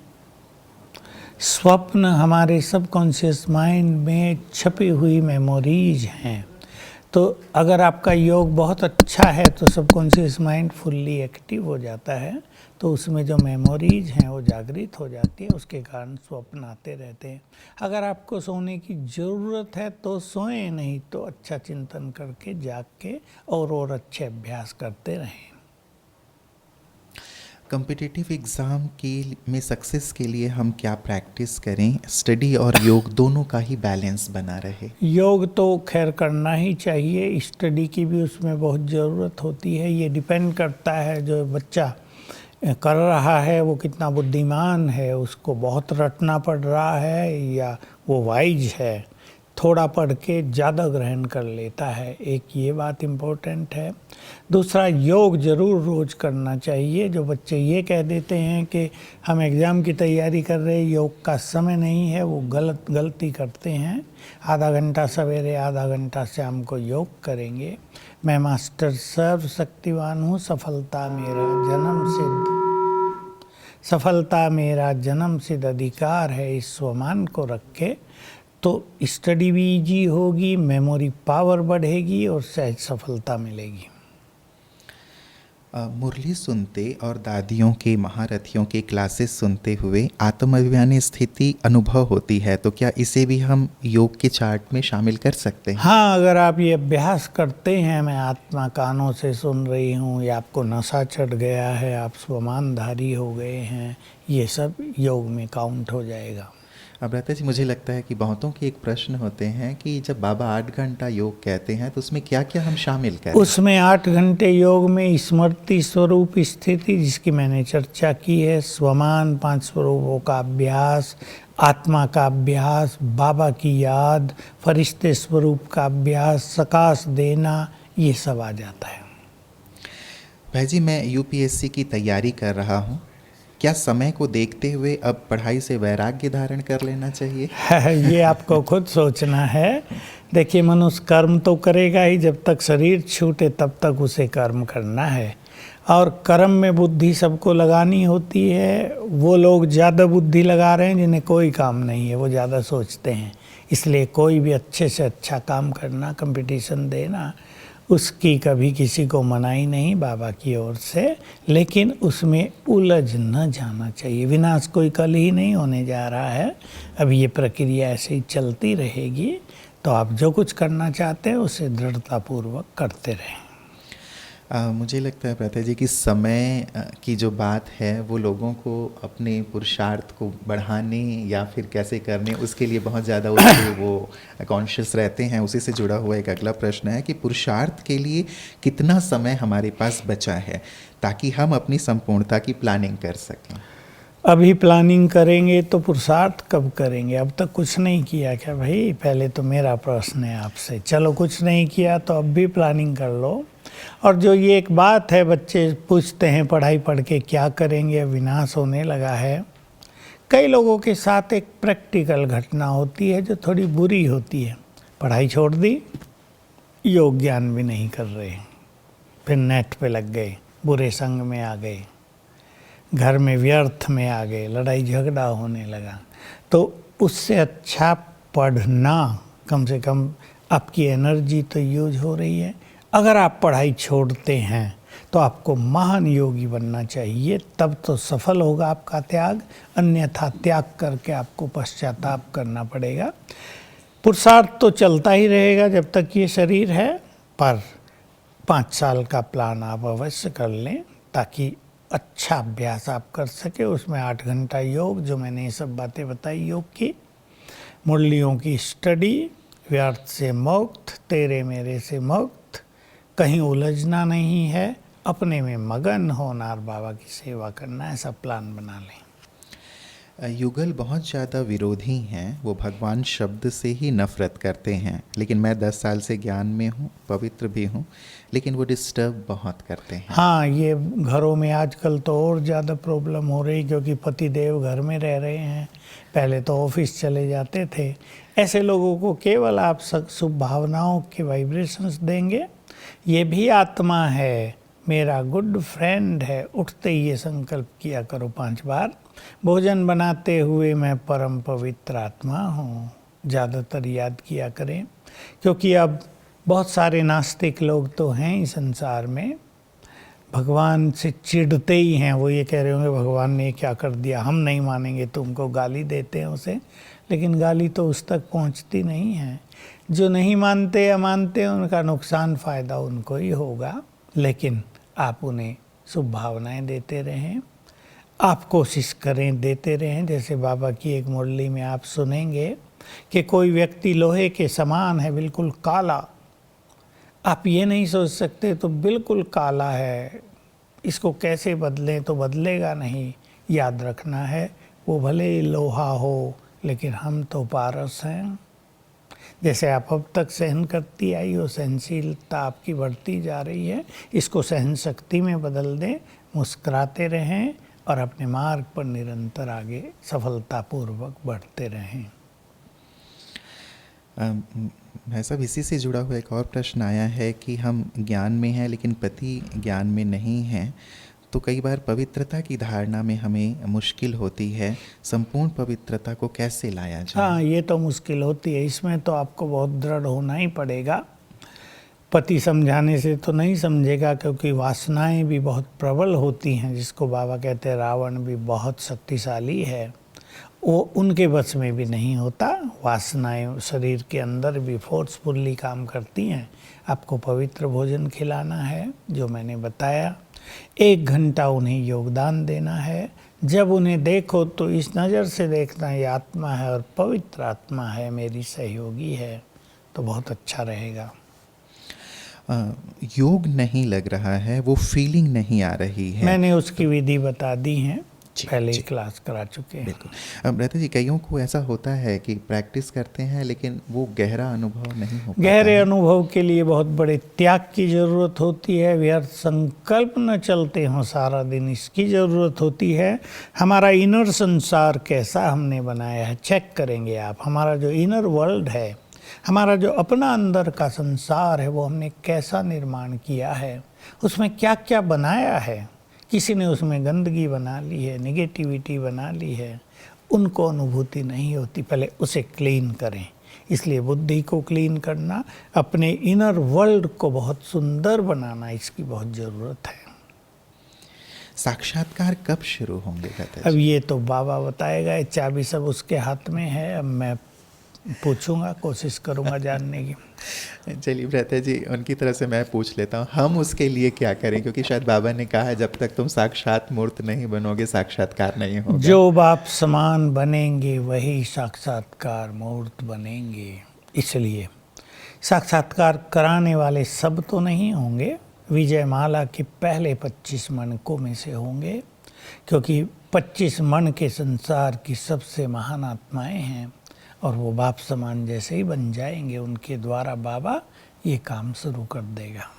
स्वप्न हमारे सबकॉन्शियस माइंड में छपी हुई मेमोरीज हैं। तो अगर आपका योग बहुत अच्छा है तो सबकॉन्शियस माइंड फुल्ली एक्टिव हो जाता है, तो उसमें जो मेमोरीज हैं वो जागृत हो जाती है, उसके कारण स्वप्न आते रहते हैं। अगर आपको सोने की ज़रूरत है तो सोएं, नहीं तो अच्छा चिंतन करके जाग के और अच्छे अभ्यास करते रहें। कॉम्पिटिटिव एग्ज़ाम के में सक्सेस के लिए हम क्या प्रैक्टिस करें, स्टडी और योग दोनों का ही बैलेंस बना रहे? योग तो खैर करना ही चाहिए, स्टडी की भी उसमें बहुत ज़रूरत होती है। ये डिपेंड करता है जो बच्चा कर रहा है वो कितना बुद्धिमान है, उसको बहुत रटना पड़ रहा है या वो वाइज है। थोड़ा पढ़ के ज़्यादा ग्रहण कर लेता है, एक ये बात इम्पोर्टेंट है। दूसरा, योग ज़रूर रोज़ करना चाहिए। जो बच्चे ये कह देते हैं कि हम एग्ज़ाम की तैयारी कर रहे हैं, योग का समय नहीं है, वो गलती करते हैं। आधा घंटा सवेरे, आधा घंटा शाम को योग करेंगे। मैं मास्टर सर्वशक्तिवान हूँ, सफलता मेरा जन्म सिद्ध अधिकार है, इस स्वमान को रखे तो स्टडी भी ईजी होगी, मेमोरी पावर बढ़ेगी और सहज सफलता मिलेगी। मुरली सुनते और दादियों के महारथियों के क्लासेस सुनते हुए आत्माभिमानी स्थिति अनुभव होती है, तो क्या इसे भी हम योग के चार्ट में शामिल कर सकते हैं? हाँ, अगर आप ये अभ्यास करते हैं, मैं आत्मा कानों से सुन रही हूँ, या आपको नशा चढ़ गया है, आप स्वमानधारी हो गए हैं, ये सब योग में काउंट हो जाएगा। अब रहता जी, मुझे लगता है कि बहुतों के एक प्रश्न होते हैं कि जब बाबा 8 घंटा योग कहते हैं तो उसमें क्या क्या हम शामिल करें? उसमें 8 घंटे योग में स्मृति स्वरूप स्थिति, जिसकी मैंने चर्चा की है, स्वमान 5 स्वरूपों का अभ्यास, आत्मा का अभ्यास, बाबा की याद, फरिश्ते स्वरूप का अभ्यास, सकाश देना, ये सब आ जाता है। भाई जी, मैं यूपीएससी की तैयारी कर रहा हूँ, क्या समय को देखते हुए अब पढ़ाई से वैराग्य धारण कर लेना चाहिए? ये आपको खुद सोचना है। देखिए, मनुष्य कर्म तो करेगा ही, जब तक शरीर छूटे तब तक उसे कर्म करना है, और कर्म में बुद्धि सबको लगानी होती है। वो लोग ज़्यादा बुद्धि लगा रहे हैं जिन्हें कोई काम नहीं है, वो ज़्यादा सोचते हैं। इसलिए कोई भी अच्छे से अच्छा काम करना, कंपटीशन देना, उसकी कभी किसी को मनाही नहीं बाबा की ओर से, लेकिन उसमें उलझ न जाना चाहिए। विनाश कोई कल ही नहीं होने जा रहा है, अभी ये प्रक्रिया ऐसे ही चलती रहेगी। तो आप जो कुछ करना चाहते हैं उसे दृढ़तापूर्वक करते रहें। मुझे लगता है प्रथा जी कि समय की जो बात है वो लोगों को अपने पुरुषार्थ को बढ़ाने या फिर कैसे करने, उसके लिए बहुत ज़्यादा उससे वो कॉन्शियस रहते हैं। उसी से जुड़ा हुआ एक अगला प्रश्न है कि पुरुषार्थ के लिए कितना समय हमारे पास बचा है ताकि हम अपनी संपूर्णता की प्लानिंग कर सकें? अभी प्लानिंग करेंगे तो पुरुषार्थ कब करेंगे? अब तक कुछ नहीं किया क्या भाई? पहले तो मेरा प्रश्न है आपसे। चलो, कुछ नहीं किया तो अब भी प्लानिंग कर लो। और जो ये एक बात है, बच्चे पूछते हैं पढ़ाई पढ़ के क्या करेंगे, विनाश होने लगा है। कई लोगों के साथ एक प्रैक्टिकल घटना होती है जो थोड़ी बुरी होती है। पढ़ाई छोड़ दी, योग ज्ञान भी नहीं कर रहे, फिर नेट पे लग गए, बुरे संग में आ गए, घर में व्यर्थ में आ गए, लड़ाई झगड़ा होने लगा। तो उससे अच्छा पढ़ना, कम से कम आपकी एनर्जी तो यूज हो रही है। अगर आप पढ़ाई छोड़ते हैं तो आपको महान योगी बनना चाहिए, तब तो सफल होगा आपका त्याग। अन्यथा त्याग करके आपको पश्चाताप करना पड़ेगा। पुरुषार्थ तो चलता ही रहेगा जब तक ये शरीर है, पर 5 साल का प्लान आप अवश्य कर लें ताकि अच्छा अभ्यास आप कर सके। उसमें 8 घंटा योग, जो मैंने ये सब बातें बताई योग की, मुरलियों की स्टडी, व्यर्थ से मुक्त, तेरे मेरे से मुक्त, कहीं उलझना नहीं है, अपने में मगन होना और बाबा की सेवा करना, ऐसा प्लान बना लें। युगल बहुत ज़्यादा विरोधी हैं, वो भगवान शब्द से ही नफ़रत करते हैं। लेकिन मैं 10 साल से ज्ञान में हूँ, पवित्र भी हूँ, लेकिन वो डिस्टर्ब बहुत करते हैं। हाँ, ये घरों में आजकल तो और ज़्यादा प्रॉब्लम हो रही, क्योंकि पति देव घर में रह रहे हैं, पहले तो ऑफिस चले जाते थे। ऐसे लोगों को केवल आप शुभ भावनाओं के वाइब्रेशंस देंगे। ये भी आत्मा है, मेरा गुड फ्रेंड है। उठते ही ये संकल्प किया करो 5 बार। भोजन बनाते हुए मैं परम पवित्र आत्मा हूँ, ज़्यादातर याद किया करें, क्योंकि अब बहुत सारे नास्तिक लोग तो हैं इस संसार में, भगवान से चिढ़ते ही हैं। वो ये कह रहे होंगे भगवान ने क्या कर दिया, हम नहीं मानेंगे तुमको, गाली देते हैं उसे। लेकिन गाली तो उस तक पहुंचती नहीं है। जो नहीं मानते या मानते हैं उनका नुकसान फ़ायदा उनको ही होगा। लेकिन आप उन्हें शुभ भावनाएं देते रहें, आप कोशिश करें देते रहें। जैसे बाबा की एक मुरली में आप सुनेंगे कि कोई व्यक्ति लोहे के समान है, बिल्कुल काला। आप ये नहीं सोच सकते तो बिल्कुल काला है, इसको कैसे बदलें, तो बदलेगा नहीं। याद रखना है, वो भले ही लोहा हो, लेकिन हम तो पारस हैं। जैसे आप अब तक सहन करती आई हो, सहनशीलता आपकी बढ़ती जा रही है, इसको सहन शक्ति में बदल दें, मुस्कुराते रहें और अपने मार्ग पर निरंतर आगे सफलतापूर्वक बढ़ते रहें। भाई साहब, इसी से जुड़ा हुआ एक और प्रश्न आया है कि हम ज्ञान में हैं लेकिन पति ज्ञान में नहीं हैं, तो कई बार पवित्रता की धारणा में हमें मुश्किल होती है। संपूर्ण पवित्रता को कैसे लाया जाए? हाँ, ये तो मुश्किल होती है। इसमें तो आपको बहुत दृढ़ होना ही पड़ेगा। पति समझाने से तो नहीं समझेगा, क्योंकि वासनाएं भी बहुत प्रबल होती हैं, जिसको बाबा कहते हैं रावण भी बहुत शक्तिशाली है, वो उनके बस में भी नहीं होता। वासनाएं शरीर के अंदर भी फोर्सफुली काम करती हैं। आपको पवित्र भोजन खिलाना है, जो मैंने बताया, 1 घंटा उन्हें योगदान देना है। जब उन्हें देखो तो इस नज़र से देखना, ये आत्मा है और पवित्र आत्मा है, मेरी सहयोगी है, तो बहुत अच्छा रहेगा। योग नहीं लग रहा है, वो फीलिंग नहीं आ रही है। मैंने उसकी विधि बता दी है, पहले ही क्लास करा चुके हैं। बिल्कुल। अब रहता जी, कईयों को ऐसा होता है कि प्रैक्टिस करते हैं लेकिन वो गहरा अनुभव नहीं हो पाता गहरे है। अनुभव के लिए बहुत बड़े त्याग की ज़रूरत होती है। व्यर्थ संकल्प न चलते हों सारा दिन, इसकी ज़रूरत होती है। हमारा इनर संसार कैसा हमने बनाया है, चेक करेंगे आप। हमारा जो इनर वर्ल्ड है, हमारा जो अपना अंदर का संसार है, वो हमने कैसा निर्माण किया है, उसमें क्या क्या बनाया है। किसी ने उसमें गंदगी बना ली है, नेगेटिविटी बना ली है, उनको अनुभूति नहीं होती। पहले उसे क्लीन करें। इसलिए बुद्धि को क्लीन करना, अपने इनर वर्ल्ड को बहुत सुंदर बनाना, इसकी बहुत ज़रूरत है। साक्षात्कार कब शुरू होंगे कहते अब ये तो बाबा बताएगा, ये चाबी सब उसके हाथ में है। अब मैं पूछूंगा, कोशिश करूंगा जानने की। चलिए भ्राता जी, उनकी तरफ से मैं पूछ लेता हूँ, हम उसके लिए क्या करें? क्योंकि शायद बाबा ने कहा है, जब तक तुम साक्षात मूर्त नहीं बनोगे साक्षात्कार नहीं होगा। जो बाप समान बनेंगे वही साक्षात्कार मूर्त बनेंगे। इसलिए साक्षात्कार कराने वाले सब तो नहीं होंगे, विजय माला के पहले 25 मनकों में से होंगे, क्योंकि 25 मन के संसार की सबसे महान आत्माएं हैं, और वो बाप समान जैसे ही बन जाएंगे, उनके द्वारा बाबा ये काम शुरू कर देगा।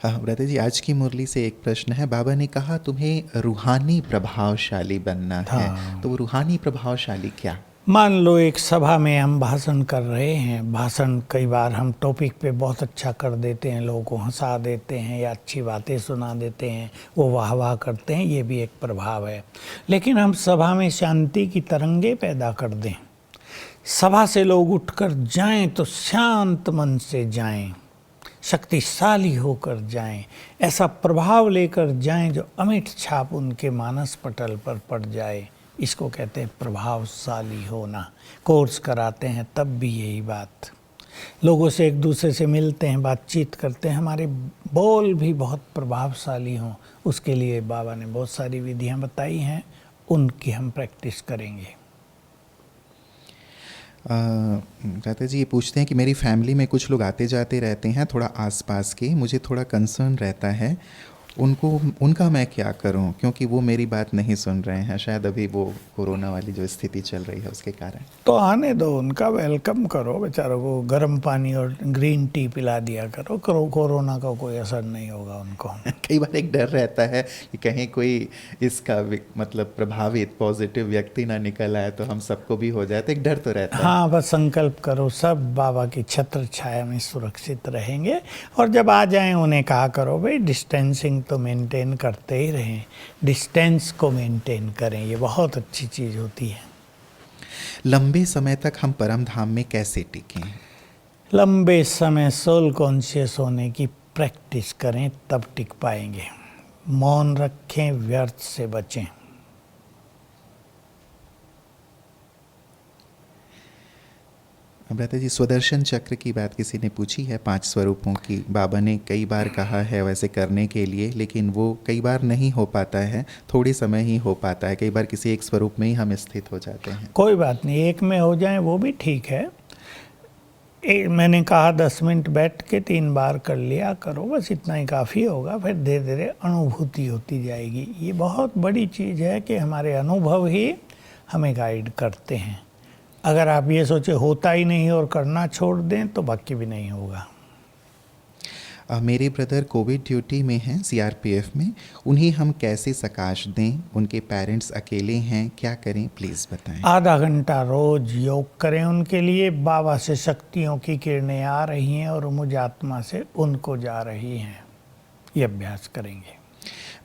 हाँ ब्रदर जी, आज की मुरली से एक प्रश्न है। बाबा ने कहा तुम्हें रूहानी प्रभावशाली बनना है, तो वो रूहानी प्रभावशाली क्या? मान लो एक सभा में हम भाषण कर रहे हैं। भाषण कई बार हम टॉपिक पे बहुत अच्छा कर देते हैं, लोगों को हंसा देते हैं या अच्छी बातें सुना देते हैं, वो वाह वाह करते हैं, ये भी एक प्रभाव है। लेकिन हम सभा में शांति की तरंगे पैदा कर दें, सभा से लोग उठकर जाएं तो शांत मन से जाएं, शक्तिशाली होकर जाएं, ऐसा प्रभाव लेकर जाएं जो अमिट छाप उनके मानस पटल पर पड़ जाए। इसको कहते हैं प्रभावशाली होना। कोर्स कराते हैं तब भी यही बात। लोगों से एक दूसरे से मिलते हैं, बातचीत करते हैं, हमारे बोल भी बहुत प्रभावशाली हों, उसके लिए बाबा ने बहुत सारी विधियां बताई हैं, उनकी हम प्रैक्टिस करेंगे। कहते जी, ये पूछते हैं कि मेरी फैमिली में कुछ लोग आते जाते रहते हैं, थोड़ा आसपास के, मुझे थोड़ा कंसर्न रहता है, उनका मैं क्या करूं, क्योंकि वो मेरी बात नहीं सुन रहे हैं। शायद अभी वो कोरोना वाली जो स्थिति चल रही है उसके कारण। तो आने दो, उनका वेलकम करो, बेचारों को गर्म पानी और ग्रीन टी पिला दिया करो, कोरोना का कोई असर नहीं होगा उनको। कई बार एक डर रहता है कि कहीं कोई इसका मतलब प्रभावित पॉजिटिव व्यक्ति ना निकल आए तो हम सबको भी हो जाए, तो एक डर तो रहता है। हाँ, बस संकल्प करो, सब बाबा की छत्र छाया में सुरक्षित रहेंगे। और जब आ जाएं उन्हें कहा करो, भाई डिस्टेंसिंग तो मेंटेन करते ही रहें, डिस्टेंस को मेंटेन करें, ये बहुत अच्छी चीज़ होती है। लंबे समय तक हम परम धाम में कैसे टिकें? लंबे समय सोल कॉन्शियस होने की प्रैक्टिस करें, तब टिक पाएंगे। मौन रखें, व्यर्थ से बचें। भ्राता जी, स्वदर्शन चक्र की बात किसी ने पूछी है, 5 स्वरूपों की। बाबा ने कई बार कहा है वैसे करने के लिए, लेकिन वो कई बार नहीं हो पाता है, थोड़ी समय ही हो पाता है। कई बार किसी एक स्वरूप में ही हम स्थित हो जाते हैं। कोई बात नहीं, एक में हो जाएं वो भी ठीक है। मैंने कहा 10 मिनट बैठ के 3 बार कर लिया करो, बस इतना ही काफ़ी होगा। फिर धीरे धीरे अनुभूति होती जाएगी। ये बहुत बड़ी चीज़ है कि हमारे अनुभव ही हमें गाइड करते हैं। अगर आप ये सोचे होता ही नहीं और करना छोड़ दें तो बाकी भी नहीं होगा। मेरे ब्रदर कोविड ड्यूटी में हैं, सीआरपीएफ में, उन्हें हम कैसे सकाश दें? उनके पेरेंट्स अकेले हैं, क्या करें प्लीज़ बताएं। आधा घंटा रोज योग करें उनके लिए। बाबा से शक्तियों की किरणें आ रही हैं और मुझ आत्मा से उनको जा रही हैं, ये अभ्यास करेंगे।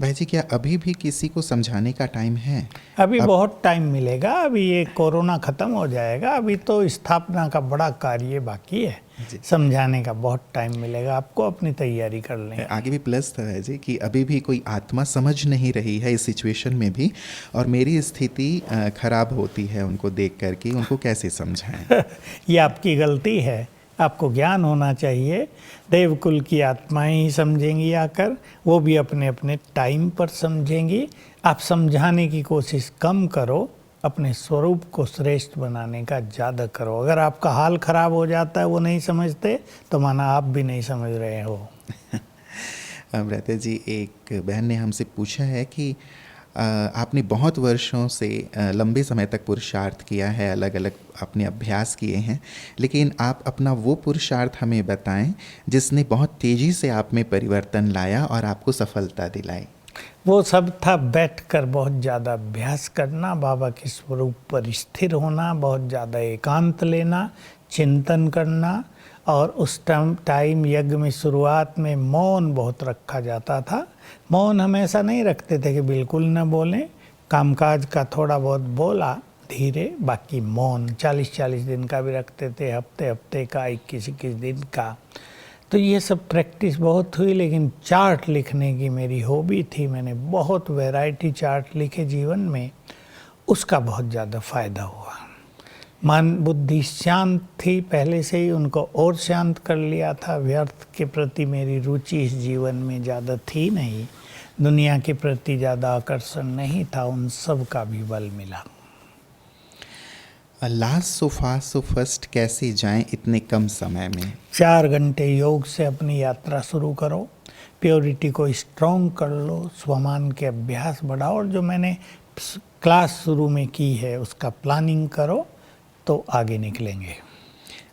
भाई जी, क्या अभी भी किसी को समझाने का टाइम है? अभी बहुत टाइम मिलेगा, अभी ये कोरोना ख़त्म हो जाएगा, अभी तो स्थापना का बड़ा कार्य बाकी है। समझाने का बहुत टाइम मिलेगा आपको, अपनी तैयारी कर लें। आगे भी प्लस था है जी कि अभी भी कोई आत्मा समझ नहीं रही है इस सिचुएशन में भी, और मेरी स्थिति खराब होती है उनको देख कर के, उनको कैसे समझाएं? ये आपकी गलती है, आपको ज्ञान होना चाहिए। देवकुल की आत्माएं ही समझेंगी आकर, वो भी अपने अपने टाइम पर समझेंगी। आप समझाने की कोशिश कम करो, अपने स्वरूप को श्रेष्ठ बनाने का ज़्यादा करो। अगर आपका हाल खराब हो जाता है, वो नहीं समझते, तो माना आप भी नहीं समझ रहे हो। ब्रता जी, एक बहन ने हमसे पूछा है कि आपने बहुत वर्षों से लंबे समय तक पुरुषार्थ किया है, अलग अलग अपने अभ्यास किए हैं, लेकिन आप अपना वो पुरुषार्थ हमें बताएं जिसने बहुत तेज़ी से आप में परिवर्तन लाया और आपको सफलता दिलाई। वो सब था बैठकर बहुत ज़्यादा अभ्यास करना, बाबा के स्वरूप पर स्थिर होना, बहुत ज़्यादा एकांत लेना, चिंतन करना। और उस टाइम यज्ञ में शुरुआत में मौन बहुत रखा जाता था। मौन हम ऐसा नहीं रखते थे कि बिल्कुल न बोलें, कामकाज का थोड़ा बहुत बोला धीरे, बाकी मौन 40-40 दिन का भी रखते थे, हफ्ते का, 21-21 दिन का। तो ये सब प्रैक्टिस बहुत हुई। लेकिन चार्ट लिखने की मेरी हॉबी थी, मैंने बहुत वैरायटी चार्ट लिखे जीवन में, उसका बहुत ज़्यादा फ़ायदा हुआ। मन बुद्धि शांत थी पहले से ही, उनको और शांत कर लिया था। व्यर्थ के प्रति मेरी रुचि इस जीवन में ज़्यादा थी नहीं, दुनिया के प्रति ज़्यादा आकर्षण नहीं था, उन सब का भी बल मिला। Last so fast so first कैसे जाएं इतने कम समय में? 4 घंटे योग से अपनी यात्रा शुरू करो, प्योरिटी को स्ट्रॉन्ग कर लो, स्वमान के अभ्यास बढ़ाओ, और जो मैंने क्लास शुरू में की है उसका प्लानिंग करो, तो आगे निकलेंगे।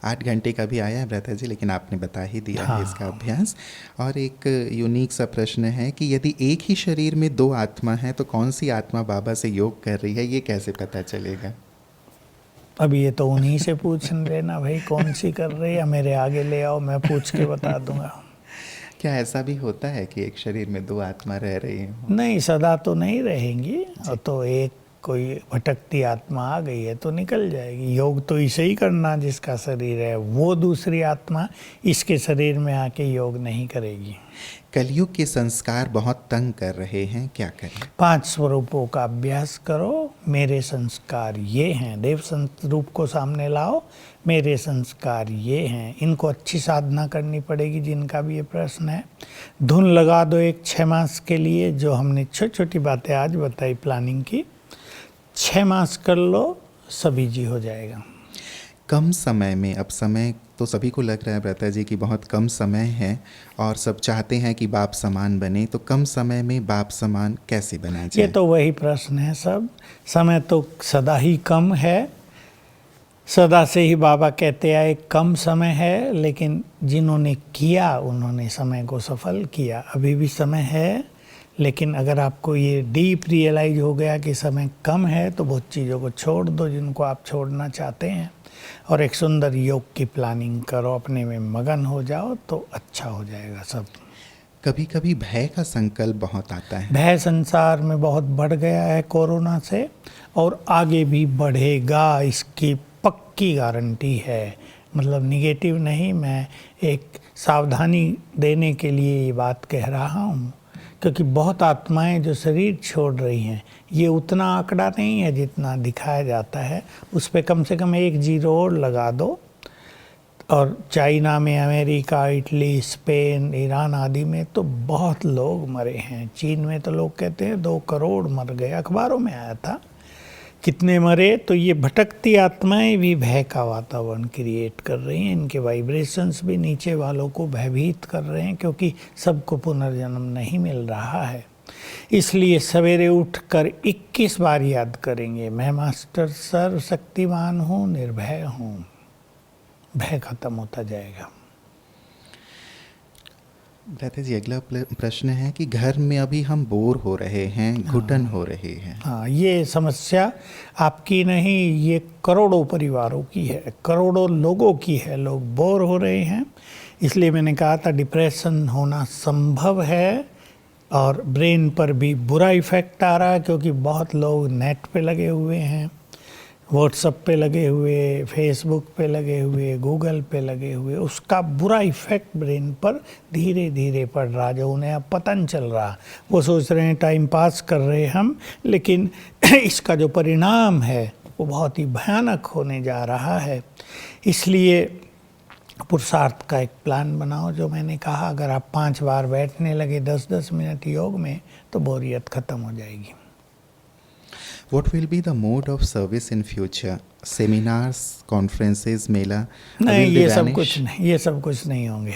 8 घंटे का भी आया है ब्रता जी, लेकिन आपने बता ही दिया हाँ। है इसका अभ्यास। और एक यूनिक सा प्रश्न है कि यदि एक ही शरीर में 2 आत्मा है तो कौन सी आत्मा बाबा से योग कर रही है, ये कैसे पता चलेगा? अब ये तो उन्हीं से पूछ लेना भाई, कौन सी कर रही है, मेरे आगे ले आओ, मैं पूछ के बता दूंगा। क्या ऐसा भी होता है कि एक शरीर में 2 आत्मा रह रही है? नहीं, सदा तो नहीं रहेंगी, और तो एक कोई भटकती आत्मा आ गई है तो निकल जाएगी। योग तो इसे ही करना जिसका शरीर है, वो दूसरी आत्मा इसके शरीर में आके योग नहीं करेगी। कलयुग के संस्कार बहुत तंग कर रहे हैं, क्या करें? 5 स्वरूपों का अभ्यास करो। मेरे संस्कार ये हैं, देव स्वरूप को सामने लाओ, मेरे संस्कार ये हैं। इनको अच्छी साधना करनी पड़ेगी जिनका भी ये प्रश्न है। धुन लगा दो एक 6 मास के लिए, जो हमने छोटी छोटी बातें आज बताई प्लानिंग की, 6 मास कर लो, सभी जी हो जाएगा। कम समय में, अब समय तो सभी को लग रहा है ब्रता जी कि बहुत कम समय है और सब चाहते हैं कि बाप समान बने, तो कम समय में बाप समान कैसे बना जाए? ये तो वही प्रश्न है सब। समय तो सदा ही कम है, सदा से ही बाबा कहते आए कम समय है, लेकिन जिन्होंने किया उन्होंने समय को सफल किया। अभी भी समय है, लेकिन अगर आपको ये डीप रियलाइज हो गया कि समय कम है, तो बहुत चीज़ों को छोड़ दो जिनको आप छोड़ना चाहते हैं, और एक सुंदर योग की प्लानिंग करो, अपने में मगन हो जाओ, तो अच्छा हो जाएगा सब। कभी कभी भय का संकल्प बहुत आता है। भय संसार में बहुत बढ़ गया है कोरोना से, और आगे भी बढ़ेगा, इसकी पक्की गारंटी है। मतलब निगेटिव नहीं, मैं एक सावधानी देने के लिए ये बात कह रहा हूँ, क्योंकि बहुत आत्माएं जो शरीर छोड़ रही हैं, ये उतना आंकड़ा नहीं है जितना दिखाया जाता है। उस पर कम से कम 1 0 और लगा दो। और चाइना में, अमेरिका, इटली, स्पेन, ईरान आदि में तो बहुत लोग मरे हैं। चीन में तो लोग कहते हैं 2 करोड़ मर गए, अखबारों में आया था कितने मरे। तो ये भटकती आत्माएं भी भय का वातावरण क्रिएट कर रही हैं, इनके वाइब्रेशंस भी नीचे वालों को भयभीत कर रहे हैं, क्योंकि सबको पुनर्जन्म नहीं मिल रहा है। इसलिए सवेरे उठकर 21 बार याद करेंगे, मैं मास्टर सर्वशक्तिमान हूँ, निर्भय हूँ। भय खत्म होता जाएगा। भ्राता जी, अगला प्रश्न है कि घर में अभी हम बोर हो रहे हैं, घुटन हो रही है। हाँ, ये समस्या आपकी नहीं, ये करोड़ों परिवारों की है, करोड़ों लोगों की है। लोग बोर हो रहे हैं, इसलिए मैंने कहा था डिप्रेशन होना संभव है। और ब्रेन पर भी बुरा इफ़ेक्ट आ रहा है, क्योंकि बहुत लोग नेट पे लगे हुए हैं, व्हाट्सएप पे लगे हुए, फेसबुक पे लगे हुए, गूगल पे लगे हुए। उसका बुरा इफ़ेक्ट ब्रेन पर धीरे धीरे पड़ रहा, जो उन्हें अब पता नहीं चल रहा। वो सोच रहे हैं टाइम पास कर रहे हैं हम, लेकिन इसका जो परिणाम है वो बहुत ही भयानक होने जा रहा है। इसलिए पुरुषार्थ का एक प्लान बनाओ, जो मैंने कहा, अगर आप 5 बार बैठने लगे 10-10 मिनट योग में, तो बोरियत ख़त्म हो जाएगी। What will be the mode of service in future? Seminars, conferences, मेला? नहीं, will they ये सब vanish? कुछ नहीं, ये सब कुछ नहीं होंगे।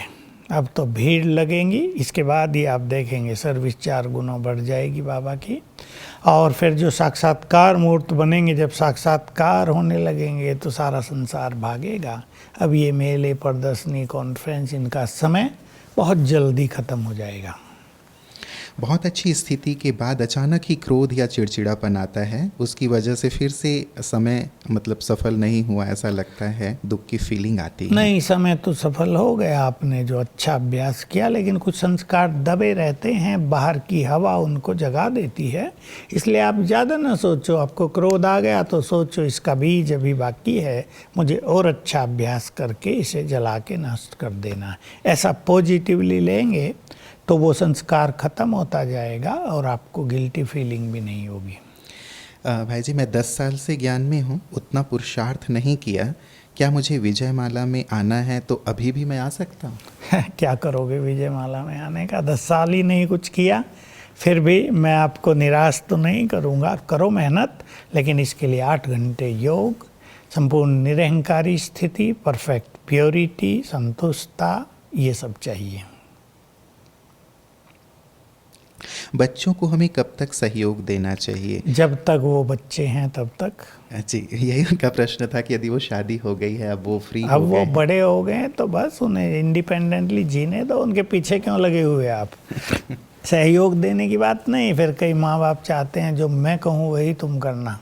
अब तो भीड़ लगेंगी, इसके बाद ही आप देखेंगे सर्विस 4 गुना बढ़ जाएगी बाबा की। और फिर जो साक्षात्कार मूर्त बनेंगे, जब साक्षात्कार होने लगेंगे तो सारा संसार भागेगा। अब ये मेले, प्रदर्शनी, कॉन्फ्रेंस, इनका समय बहुत जल्दी ख़त्म हो जाएगा। बहुत अच्छी स्थिति के बाद अचानक ही क्रोध या चिड़चिड़ापन आता है, उसकी वजह से फिर से समय मतलब सफल नहीं हुआ ऐसा लगता है, दुख की फीलिंग आती है। नहीं, समय तो सफल हो गया, आपने जो अच्छा अभ्यास किया, लेकिन कुछ संस्कार दबे रहते हैं, बाहर की हवा उनको जगा देती है। इसलिए आप ज़्यादा ना सोचो। आपको क्रोध आ गया तो सोचो इसका बीज अभी बाकी है, मुझे और अच्छा अभ्यास करके इसे जला के नष्ट कर देना है। ऐसा पॉजिटिवली लेंगे तो वो संस्कार ख़त्म होता जाएगा और आपको गिल्टी फीलिंग भी नहीं होगी। भाई जी, मैं 10 साल से ज्ञान में हूँ, उतना पुरुषार्थ नहीं किया, क्या मुझे विजय माला में आना है तो अभी भी मैं आ सकता हूँ? क्या करोगे विजय माला में आने का? 10 साल ही नहीं कुछ किया। फिर भी मैं आपको निराश तो नहीं करूँगा, करो मेहनत, लेकिन इसके लिए 8 घंटे योग, संपूर्ण निरहंकारी स्थिति, परफेक्ट प्योरिटी, संतुष्टता, ये सब चाहिए। बच्चों को हमें कब तक सहयोग देना चाहिए? जब तक वो बच्चे हैं तब तक। जी, यही उनका प्रश्न था कि यदि वो शादी हो गई है, अब वो फ्री अब हो वो गए, बड़े हो गए हैं तो बस उन्हें इंडिपेंडेंटली जीने दो, उनके पीछे क्यों लगे हुए आप? सहयोग देने की बात नहीं। फिर कई माँ बाप चाहते हैं जो मैं कहूँ वही तुम करना,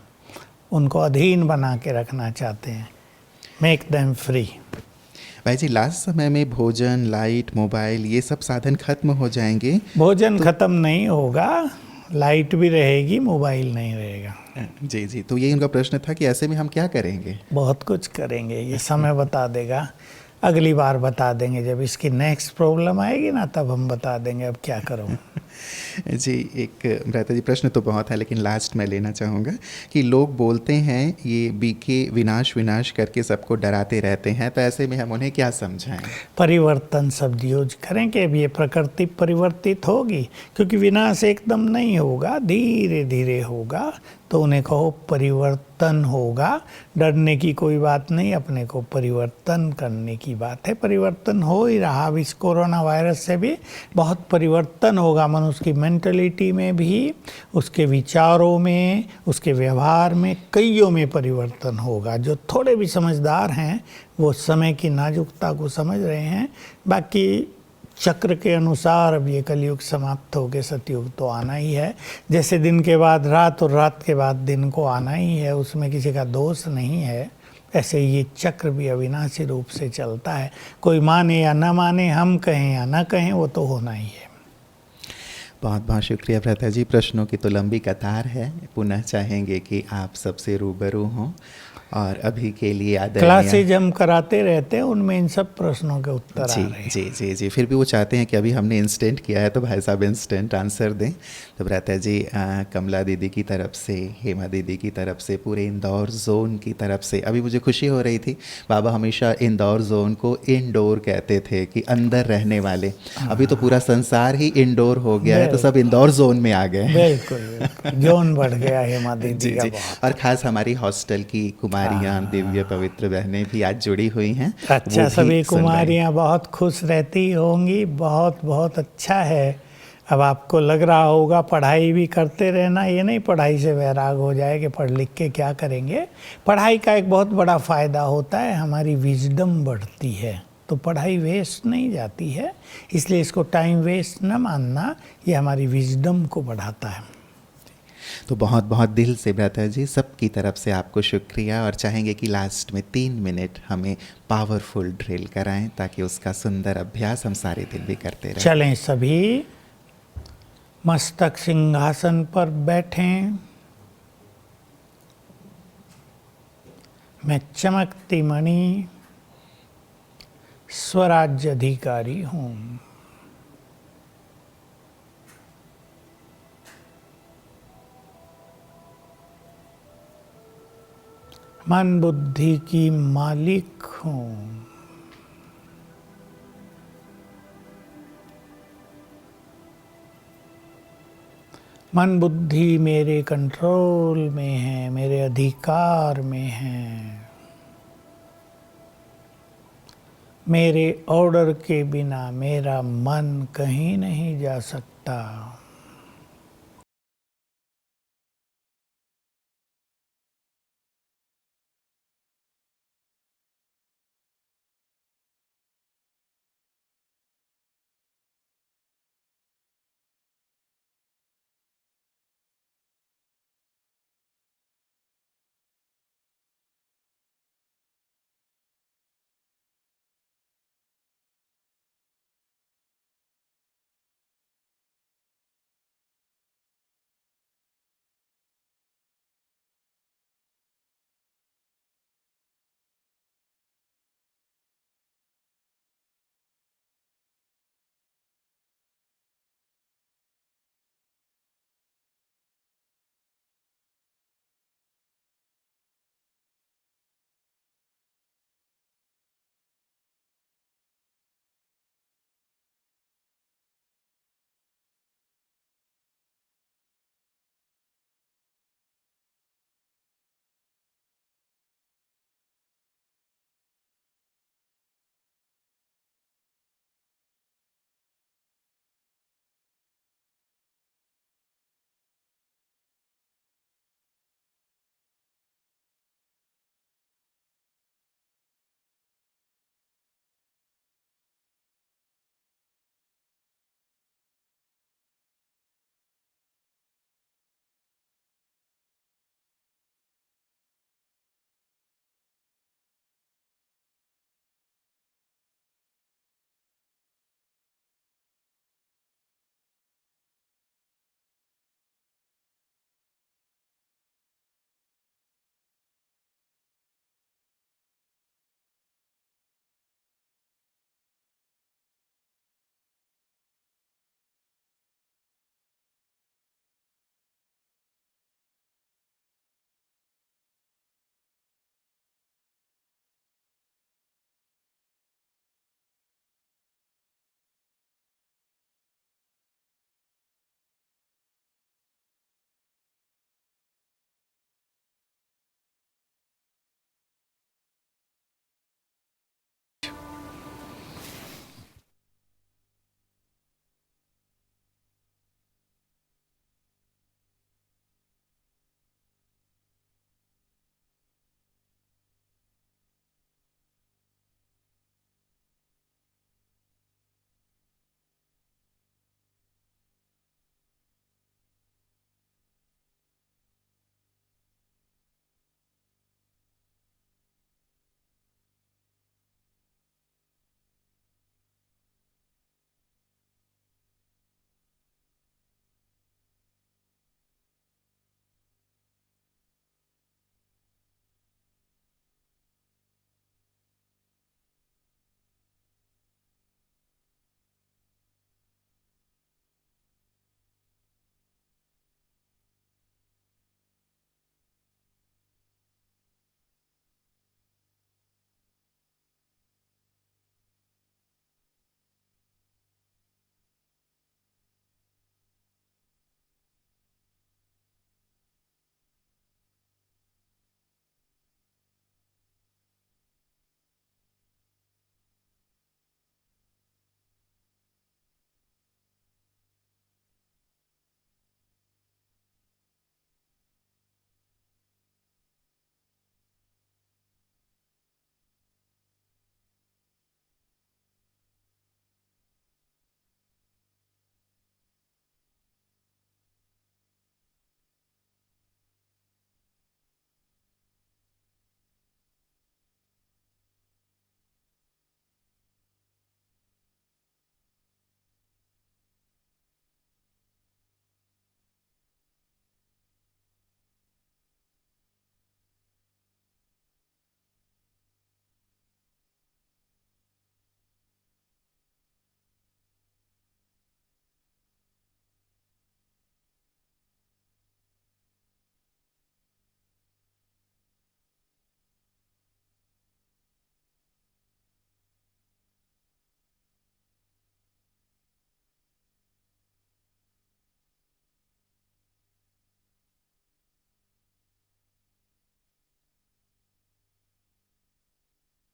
उनको अधीन बना के रखना चाहते हैं। Make them free. भाई जी, लास्ट समय में भोजन, लाइट, मोबाइल, ये सब साधन खत्म हो जाएंगे। भोजन खत्म नहीं होगा, लाइट भी रहेगी, मोबाइल नहीं रहेगा। जी जी, तो यही उनका प्रश्न था कि ऐसे में हम क्या करेंगे? बहुत कुछ करेंगे, ये समय बता देगा। अगली बार बता देंगे, जब इसकी नेक्स्ट प्रॉब्लम आएगी ना, तब हम बता देंगे अब क्या करो। जी, एक भ्राता जी प्रश्न तो बहुत है, लेकिन लास्ट मैं लेना चाहूँगा कि लोग बोलते हैं ये बीके विनाश विनाश करके सबको डराते रहते हैं, तो ऐसे में हम उन्हें क्या समझाएं? परिवर्तन शब्द यूज करें कि अब ये प्रकृति परिवर्तित होगी, क्योंकि विनाश एकदम नहीं होगा, धीरे धीरे होगा। तो उन्हें कहो परिवर्तन होगा। डरने की कोई बात नहीं, अपने को परिवर्तन करने की बात है। परिवर्तन हो ही रहा। अब इस कोरोना वायरस से भी बहुत परिवर्तन होगा, मनुष्य की मेंटलिटी में भी, उसके विचारों में, उसके व्यवहार में, कईयों में परिवर्तन होगा। जो थोड़े भी समझदार हैं वो समय की नाजुकता को समझ रहे हैं। बाकी चक्र के अनुसार अब ये कलयुग समाप्त होकर सतयुग तो आना ही है। जैसे दिन के बाद रात और रात के बाद दिन को आना ही है, उसमें किसी का दोष नहीं है। ऐसे ये चक्र भी अविनाशी रूप से चलता है। कोई माने या ना माने, हम कहें या ना कहें, वो तो होना ही है। बहुत बहुत शुक्रिया भ्राता जी। प्रश्नों की तो लंबी कतार है, पुनः चाहेंगे कि आप सबसे रूबरू हों। और अभी के लिए क्लासेज हम कराते रहते हैं, उनमें इन सब प्रश्नों के उत्तर आ रहे हैं। जी जी जी, फिर भी वो चाहते हैं कि अभी हमने इंस्टेंट किया है तो भाई साहब इंस्टेंट आंसर दें। तो भ्राता जी, कमला दीदी की तरफ से, हेमा दीदी की तरफ से, पूरे इंदौर जोन की तरफ से, अभी मुझे खुशी हो रही थी, बाबा हमेशा इंदौर जोन को इंडोर कहते थे कि अंदर रहने वाले, अभी तो पूरा संसार ही इंडोर हो गया है, तो सब इंदौर जोन में आ गए। बिल्कुल जोन बढ़ गया हेमा दीदी का बहुत। और खास हमारी हॉस्टल की कुमारियाँ, दिव्य पवित्र बहनें भी आज जुड़ी हुई हैं। अच्छा, सभी कुमारियाँ बहुत खुश रहती होंगी। बहुत बहुत अच्छा है। अब आपको लग रहा होगा पढ़ाई भी करते रहना, ये नहीं पढ़ाई से वैराग हो जाए कि पढ़ लिख के क्या करेंगे। पढ़ाई का एक बहुत बड़ा फ़ायदा होता है, हमारी विजडम बढ़ती है, तो पढ़ाई वेस्ट नहीं जाती है, इसलिए इसको टाइम वेस्ट न मानना, ये हमारी विजडम को बढ़ाता है। तो बहुत बहुत दिल से भ्राता जी सबकी तरफ से आपको शुक्रिया, और चाहेंगे कि लास्ट में 3 मिनट हमें पावरफुल ड्रिल कराएं ताकि उसका सुंदर अभ्यास हम सारे दिन भी करते रहें। चलें सभी, मस्तक सिंहासन पर बैठें। मैं चमकती मणि स्वराज्य अधिकारी हूँ। मन बुद्धि की मालिक हूँ। मन बुद्धि मेरे कंट्रोल में है, मेरे अधिकार में है। मेरे ऑर्डर के बिना मेरा मन कहीं नहीं जा सकता।